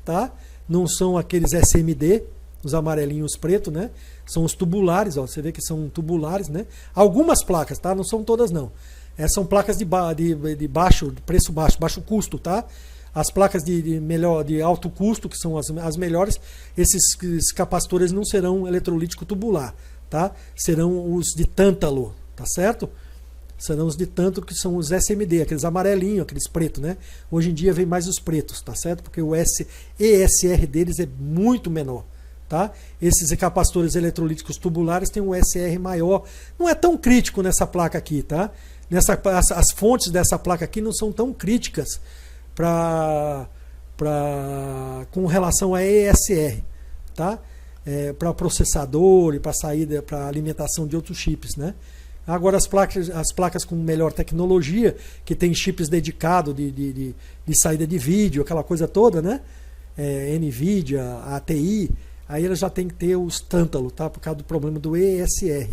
tá? Não são aqueles SMD, os amarelinhos pretos, né? São os tubulares, ó. Você vê que são tubulares, né? Algumas placas, tá? Não são todas não. São placas de preço baixo, baixo custo, tá? As placas de alto custo, que são as melhores, esses capacitores não serão eletrolítico tubular, tá? Serão os de tântalo, tá certo? Serão os de tântalo, que são os SMD, aqueles amarelinhos, aqueles pretos, né? Hoje em dia vem mais os pretos, tá certo? Porque o ESR deles é muito menor, tá? Esses capacitores eletrolíticos tubulares têm um ESR maior, não é tão crítico nessa placa aqui, tá? As fontes dessa placa aqui não são tão críticas com relação a ESR, tá? Para processador e para saída, para alimentação de outros chips, né? Agora as placas com melhor tecnologia, que tem chips dedicados de saída de vídeo, aquela coisa toda, né? NVIDIA, ATI, aí elas já tem que ter os tântalo, tá? Por causa do problema do ESR,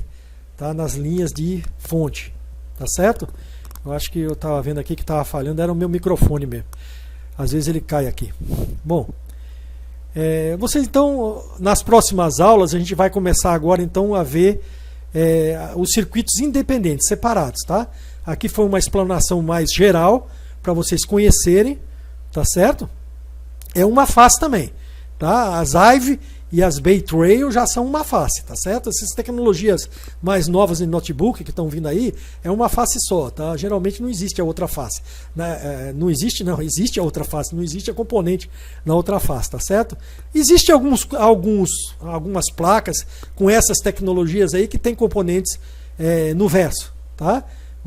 tá? Nas linhas de fonte, tá certo? Eu acho que eu estava vendo aqui que estava falhando, era o meu microfone mesmo. Às vezes ele cai aqui. Bom, vocês então, nas próximas aulas, a gente vai começar agora então a ver os circuitos independentes, separados, tá? Aqui foi uma explanação mais geral para vocês conhecerem, tá certo? É uma face também, tá? As IVE e as Bay Trail já são uma face, tá certo? Essas tecnologias mais novas em notebook que estão vindo aí, é uma face só, tá? Geralmente não existe a outra face, né? Não existe, não, existe a outra face, não existe a componente na outra face, tá certo? Existem algumas placas com essas tecnologias aí que tem componentes no verso, tá?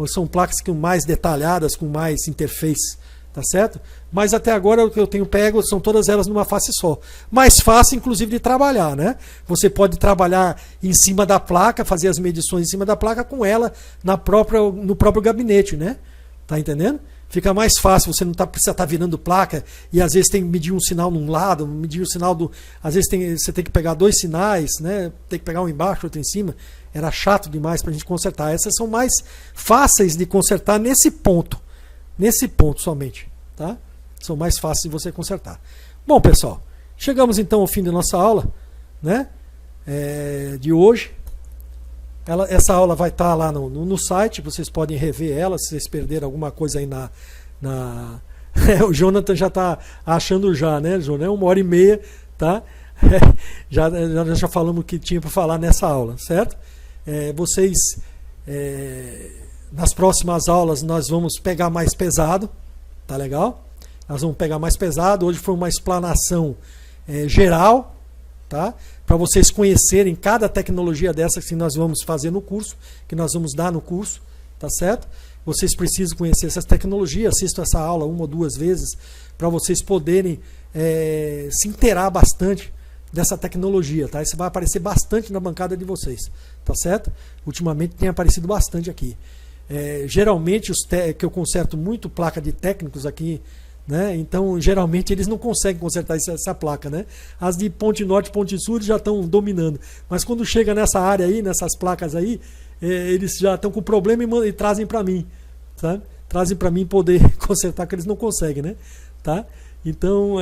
São placas mais detalhadas, com mais interface, tá certo? Mas até agora o que eu tenho pego são todas elas numa face só. Mais fácil, inclusive, de trabalhar, né? Você pode trabalhar em cima da placa, fazer as medições em cima da placa com ela no próprio gabinete, né? Tá entendendo? Fica mais fácil, você não precisa estar virando placa e às vezes tem que medir um sinal num lado, medir o sinal do. Às vezes você tem que pegar 2 sinais, né? Tem que pegar um embaixo, outro em cima. Era chato demais para a gente consertar. Essas são mais fáceis de consertar nesse ponto somente, tá? São mais fáceis de você consertar. Bom, pessoal, chegamos então ao fim da nossa aula, né? De hoje. Essa aula vai estar lá no site, vocês podem rever ela, se vocês perderam alguma coisa aí o Jonathan já está achando já, né, Jonathan? 1h30, tá? Já falamos o que tinha para falar nessa aula, certo? Nas próximas aulas nós vamos pegar mais pesado, tá legal? Nós vamos pegar mais pesado. Hoje foi uma explanação geral, tá? Para vocês conhecerem cada tecnologia dessa que nós vamos fazer no curso, que nós vamos dar no curso, tá certo? Vocês precisam conhecer essas tecnologias, assistam essa aula 1 ou 2 vezes, para vocês poderem se inteirar bastante dessa tecnologia, tá? Isso vai aparecer bastante na bancada de vocês, tá certo? Ultimamente tem aparecido bastante aqui. Geralmente que eu conserto muito placa de técnicos aqui, né? Então geralmente eles não conseguem consertar essa placa, né? As de Ponte Norte, Ponte Sul já estão dominando, mas quando chega nessa área aí, nessas placas aí, eles já estão com problema e trazem para mim, tá? Trazem para mim poder consertar, que eles não conseguem, né? Tá? Então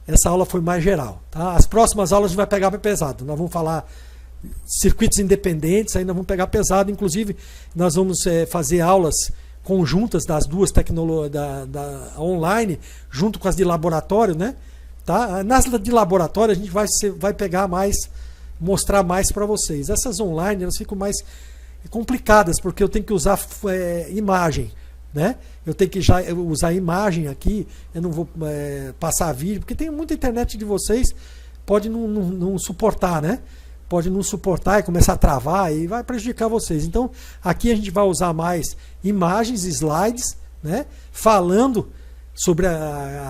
essa aula foi mais geral, tá? As próximas aulas a gente vai pegar pesado, nós vamos falar circuitos independentes, aí nós vamos pegar pesado, inclusive nós vamos fazer aulas conjuntas das duas tecnologias da online, junto com as de laboratório, né? Tá? Nas de laboratório a gente vai pegar mais, mostrar mais para vocês. Essas online elas ficam mais complicadas, porque eu tenho que usar imagem, né? Eu tenho que já usar imagem aqui, eu não vou passar vídeo, porque tem muita internet de vocês, pode não suportar, né? Pode não suportar e começar a travar e vai prejudicar vocês. Então, aqui a gente vai usar mais imagens, slides, né? Falando sobre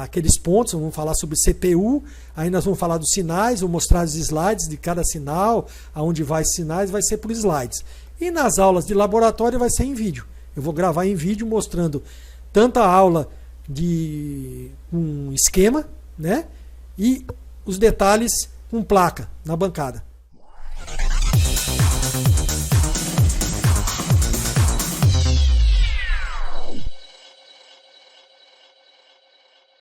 aqueles pontos, vamos falar sobre CPU, aí nós vamos falar dos sinais, vou mostrar os slides de cada sinal, aonde vai os sinais, vai ser por slides. E nas aulas de laboratório vai ser em vídeo. Eu vou gravar em vídeo mostrando tanto a aula de um esquema, né? E os detalhes com placa na bancada.